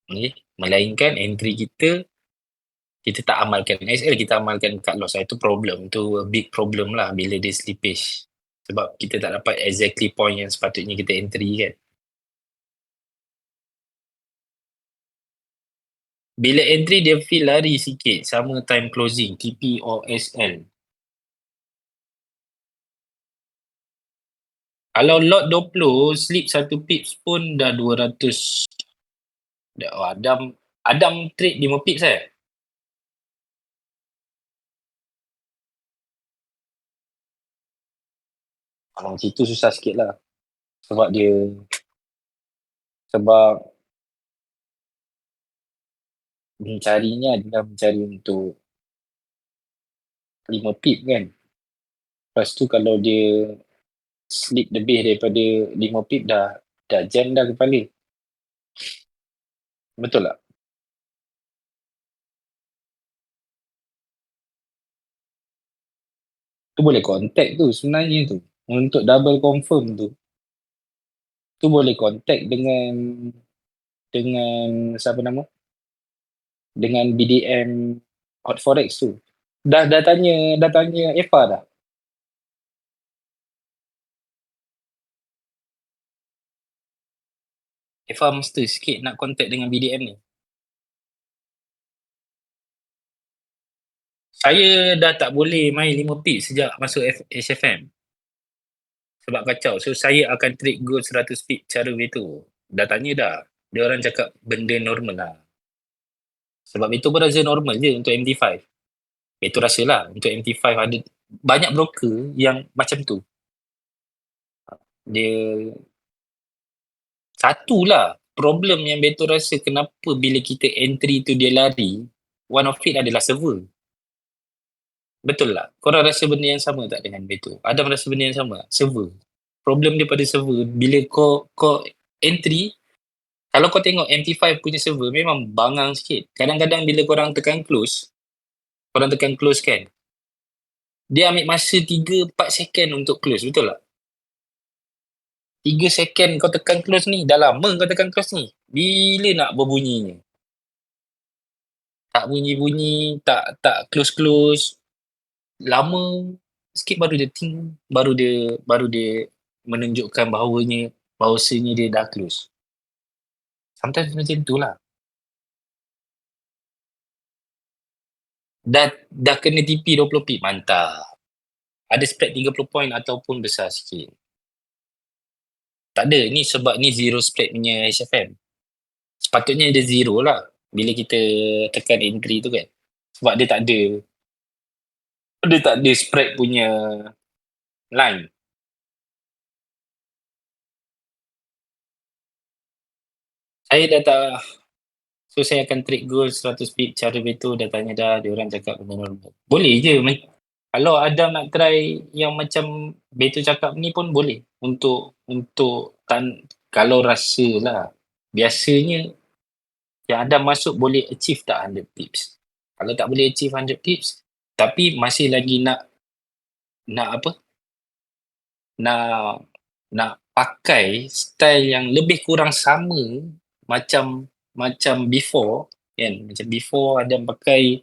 Okay? Melainkan entry kita tak amalkan SL, kita amalkan cut loss. Itu problem, itu a big problem lah bila dia slippage. Sebab kita tak dapat exactly point yang sepatutnya kita entry kan. Bila entry dia feel lari sikit sama time closing, TP or SL. Kalau lot 20, slip 1 pips pun dah 200. Oh, Adam trade 5 pips Kalau macam itu susah sikit lah. Sebab mencarinya adalah mencari untuk 5 pip kan. Lepas tu kalau dia slip lebih daripada 5 pip dah jam dah kepala. Betul tak? Tu boleh contact tu sebenarnya tu. Untuk double confirm tu boleh contact dengan siapa nama? Dengan BDM Hot Forex tu. Dah tanya Eva dah. Eva master sikit nak contact dengan BDM ni. Saya dah tak boleh main 5 pip sejak masuk HFM. Sebab kacau. So saya akan trade gold 100 pip cara betul. Dah tanya dah. Dia orang cakap benda normal lah. Sebab itu pun rasa normal je untuk MT5. Itu rasa lah untuk MT5 ada banyak broker yang macam tu. Dia satulah problem yang Beto rasa kenapa bila kita entry tu dia lari, one of it adalah server. Betul tak? Korang rasa benda yang sama tak dengan Beto? Adam rasa benda yang sama tak? Server. Problem dia pada server. Bila kau entry, kalau kau tengok MT5 punya server memang bangang sikit. Kadang-kadang bila korang tekan close kan, dia ambil masa 3-4 second untuk close, betul tak? 3 second kau tekan close ni, dah lama kau tekan close ni. Bila nak berbunyinya? Tak bunyi-bunyi, tak close-close. Lama sikit baru dia ting, baru dia menunjukkan bahawasanya dia dah close. Sometimes macam tu lah. Dah kena TP 20 pip, mantap. Ada spread 30 point ataupun besar sikit. Tak ada, ni sebab ni zero spread punya HFM. Sepatutnya dia zero lah bila kita tekan entry tu kan. Sebab dia tak ada spread punya line. Saya dah tak, so saya akan trade gold 100 pip cara betul, dah tanya dah, dia orang cakap benda normal. Boleh je. Kalau Adam nak try yang macam Beto cakap ni pun boleh. Untuk kalau rasa lah. Biasanya yang Adam masuk boleh achieve tak 100 pips. Kalau tak boleh achieve 100 pips, tapi masih lagi nak apa? Nak pakai style yang lebih kurang sama macam before kan. Macam before Adam pakai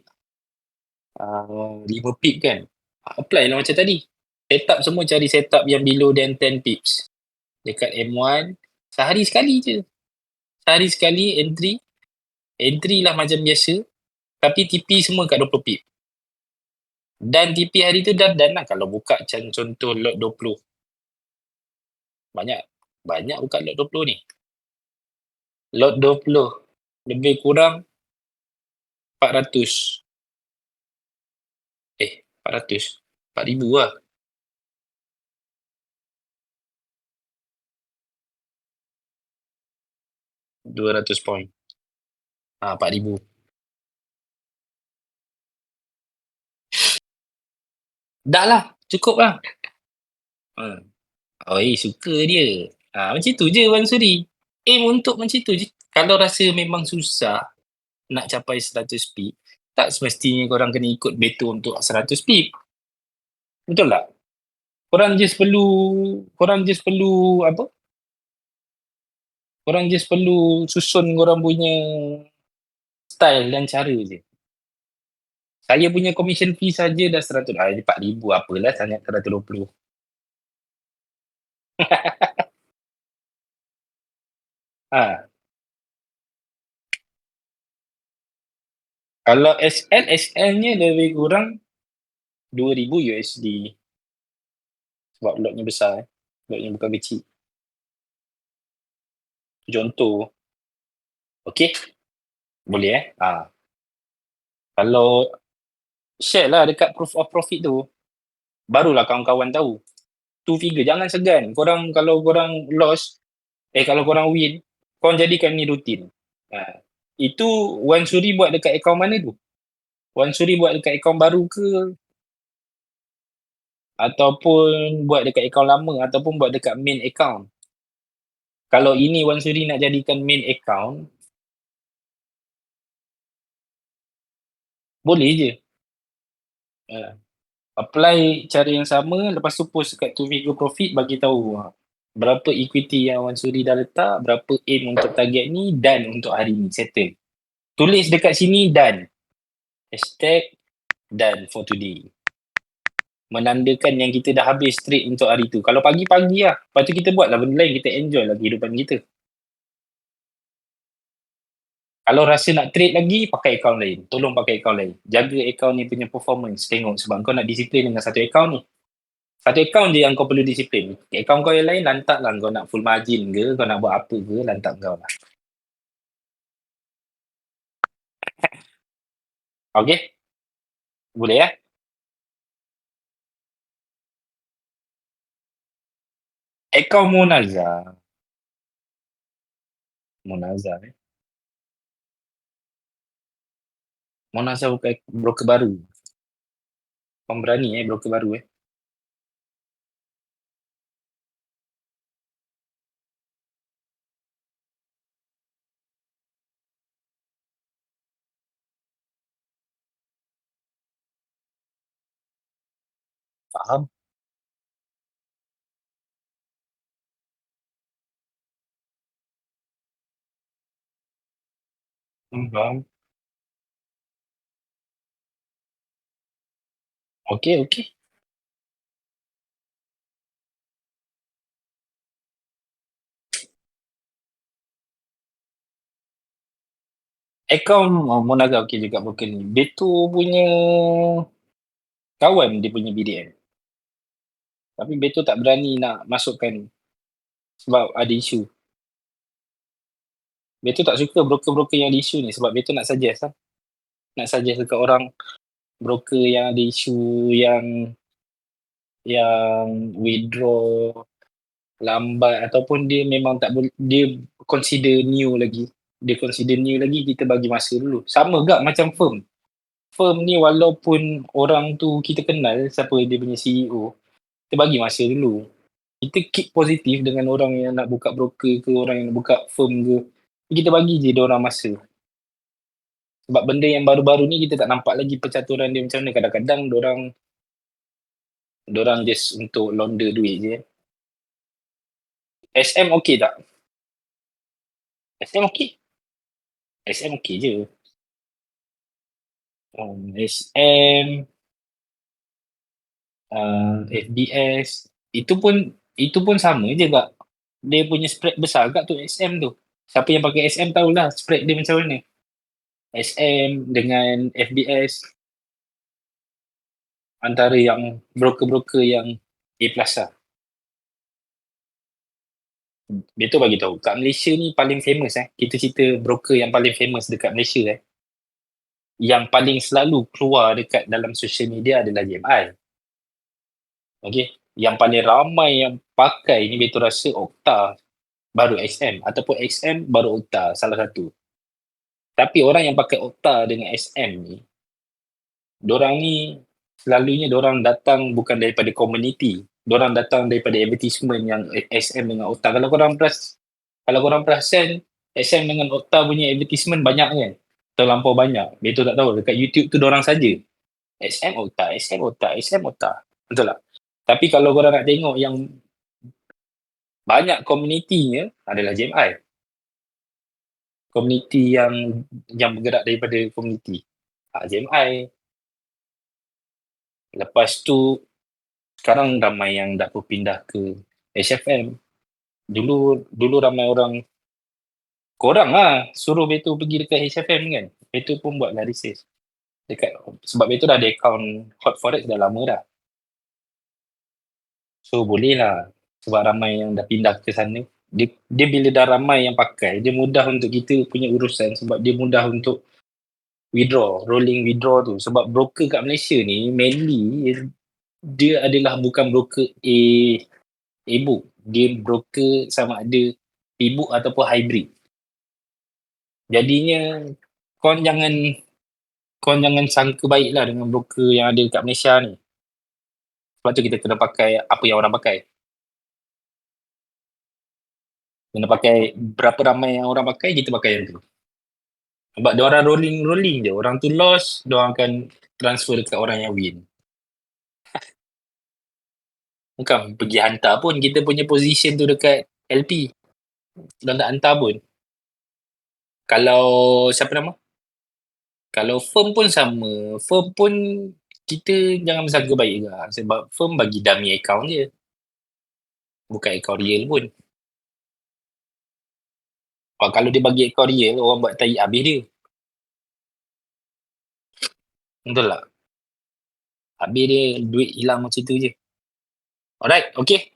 5 pip kan. Apply lah macam tadi. Setup semua cari setup yang below than 10 pips. Dekat M1, sehari sekali je. Sehari sekali entry. Entry lah macam biasa. Tapi TP semua kat 20 pip. Dan TP hari tu dah done lah. Kalau buka contoh lot 20. Banyak buka lot 20 ni. Lot 20. Lebih kurang 400. 400. 4,000 lah. $200. 4,000. Dah lah, cukup lah. Suka dia. Macam tu je Wan Suri. Aim untuk macam tu je. Kalau rasa memang susah nak capai 100 pip, tak semestinya korang kena ikut Beto untuk 100 pip. Betul tak? Korang just perlu apa? Korang just perlu susun korang punya style dan cara je. Saya punya commission fee saja dah 100. 4,000 apalah sangat 120. ha. Kalau SL-nya lebih kurang 2,000 USD. Sebab lotnya besar. Lotnya bukan kecil. Contoh. Okay? Boleh Kalau share lah dekat proof of profit tu, barulah kawan-kawan tahu. Two figure. Jangan segan. Kalau korang loss, kalau korang win, korang jadikan ni rutin. Itu Wan Suri buat dekat akaun mana tu? Wan Suri buat dekat akaun baru ke? Ataupun buat dekat akaun lama? Ataupun buat dekat main account? Kalau ini Wan Suri nak jadikan main account, boleh je. Apply cara yang sama, lepas tu post dekat two figure profit, bagi tahu berapa equity yang Wan Suri dah letak, berapa aim untuk target ni, dan untuk hari ni, settle. Tulis dekat sini, dan. Hashtag, dan for today. Menandakan yang kita dah habis trade untuk hari tu. Kalau pagi-pagi lah. Lepas tu kita buat lah benda lain, kita enjoy lah kehidupan kita. Kalau rasa nak trade lagi, pakai akaun lain. Tolong pakai akaun lain. Jaga akaun ni punya performance. Tengok sebab kau nak disiplin dengan satu akaun ni. Satu akaun je yang kau perlu disiplin. Akaun kau yang lain, lantak lah. Kau nak full margin ke, kau nak buat apa ke, lantak kau lah. Okay? Boleh ya? Akaun Monaza. Monaza bukan broker baru. Kau berani broker baru Faham? Faham. Okay. Akaun Monaza okay juga broker ni. Beto punya kawan dia punya BDM. Tapi Beto tak berani nak masukkan sebab ada isu. Beto tak suka broker-broker yang ada isu ni sebab Beto nak suggest lah. Nak suggest dekat orang broker yang ada isu yang withdraw lambat ataupun dia memang tak boleh, dia consider new lagi. Kita bagi masa dulu. Sama gak macam firm. Firm ni walaupun orang tu kita kenal siapa dia punya CEO, kita bagi masa dulu. Kita keep positif dengan orang yang nak buka broker ke, orang yang nak buka firm ke. Kita bagi je dia orang masa. Sebab benda yang baru-baru ni kita tak nampak lagi percaturan dia macam mana. Kadang-kadang dorang just untuk launder duit je. SM okey tak? SM okey. SM okey je. SM, FBS, itu pun sama je kak. Dia punya spread besar kak tu SM tu. Siapa yang pakai SM tahulah spread dia macam mana. SM dengan FBS antara yang broker-broker yang A+ lah. Betul bagi tahu. Kat Malaysia ni paling famous kita cerita broker yang paling famous dekat Malaysia yang paling selalu keluar dekat dalam social media adalah JMI. Okay. Yang paling ramai yang pakai ni betul rasa Okta baru XM ataupun XM baru Okta, salah satu. Tapi orang yang pakai Okta dengan SM ni, dorang ni selalunya dorang datang bukan daripada community. Dorang datang daripada advertisement yang SM dengan Okta. Kalau korang perasan SM dengan Okta punya advertisement banyak kan? Terlampau banyak. Betul tak tahu. Dekat YouTube tu dorang saja. SM Okta, SM Okta, SM Okta. Betul tak? Tapi kalau korang nak tengok yang banyak komunitinya adalah JMI. Komuniti yang bergerak daripada komuniti. JMI. Lepas tu, sekarang ramai yang dah berpindah ke HFM. Dulu ramai orang, korang lah suruh Beto pergi dekat HFM kan. Beto pun buat lah research. Sebab Beto dah ada account Hot Forex dah lama dah. So boleh lah. Sebab ramai yang dah pindah ke sana. Dia bila dah ramai yang pakai, dia mudah untuk kita punya urusan sebab dia mudah untuk rolling withdraw tu. Sebab broker kat Malaysia ni mainly dia adalah bukan broker e-book. Dia broker sama ada e-book ataupun hybrid. Jadinya korang jangan sangka baik lah dengan broker yang ada kat Malaysia ni. Sebab tu kita kena pakai apa yang orang pakai. Kena pakai berapa ramai yang orang pakai, kita pakai yang tu. Sebab diorang rolling je. Orang tu loss, diorang akan transfer dekat orang yang win. Bukan pergi hantar pun. Kita punya position tu dekat LP. Diorang tak hantar pun. Kalau siapa nama? Kalau firm pun sama. Firm pun kita jangan bersangka baik juga. Sebab firm bagi dummy account je. Bukan account real pun. Kalau dia bagi account real, orang buat tahi habis dia. Betul tak? Habis dia duit hilang macam tu je. Alright, okay.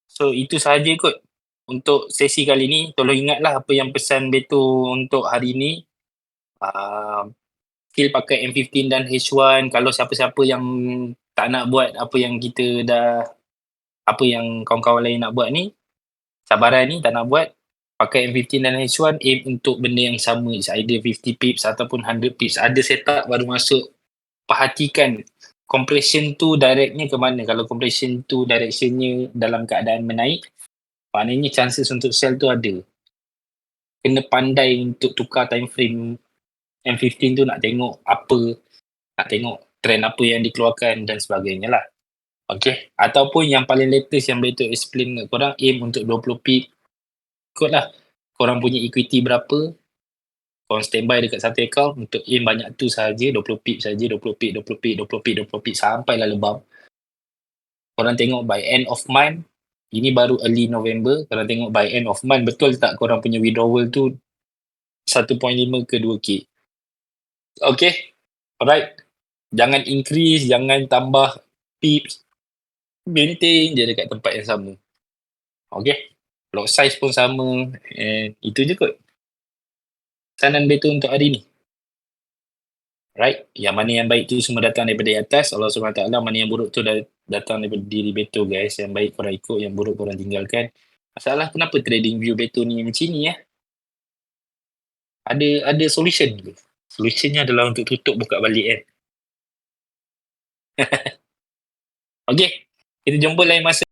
So itu sahaja kot untuk sesi kali ni. Tolong ingatlah apa yang pesan Beto untuk hari ni. Still pakai M15 dan H1. Kalau siapa-siapa yang tak nak buat apa yang kita dah, apa yang kawan-kawan lain nak buat ni, sabaran ni tak nak buat, pakai M15 dan H1, aim untuk benda yang sama. It's either 50 pips ataupun 100 pips. Ada setup baru masuk. Perhatikan compression tu directnya ke mana. Kalau compression tu directionnya dalam keadaan menaik, maknanya chances untuk sell tu ada. Kena pandai untuk tukar time frame M15 tu, nak tengok trend apa yang dikeluarkan dan sebagainya lah. Okay. Ataupun yang paling latest yang Beto explain kat korang, aim untuk 20 pip. Ikut lah. Korang punya equity berapa, korang standby dekat satu account untuk aim banyak tu sahaja, 20 pip saja, 20 pip, 20 pip, 20 pip, 20 pip sampailah lebam. Korang tengok by end of month, ini baru early November, korang tengok by end of month betul tak korang punya withdrawal tu 1.5 ke 2K. Okay. Alright. Jangan increase, jangan tambah pips. Maintain je dekat tempat yang sama. Okay. Lot size pun sama. And itu je kot. Sanan Beto untuk hari ni. Right. Yang mana yang baik tu semua datang daripada atas Allah SWT. Mana yang buruk tu datang daripada diri Beto guys. Yang baik korang ikut, yang buruk korang tinggalkan. Masalah kenapa trading view Beto ni macam ni ya? Ada solution ke? Solutionnya adalah untuk tutup buka balik kan. Okay. Kita jumpa lain masa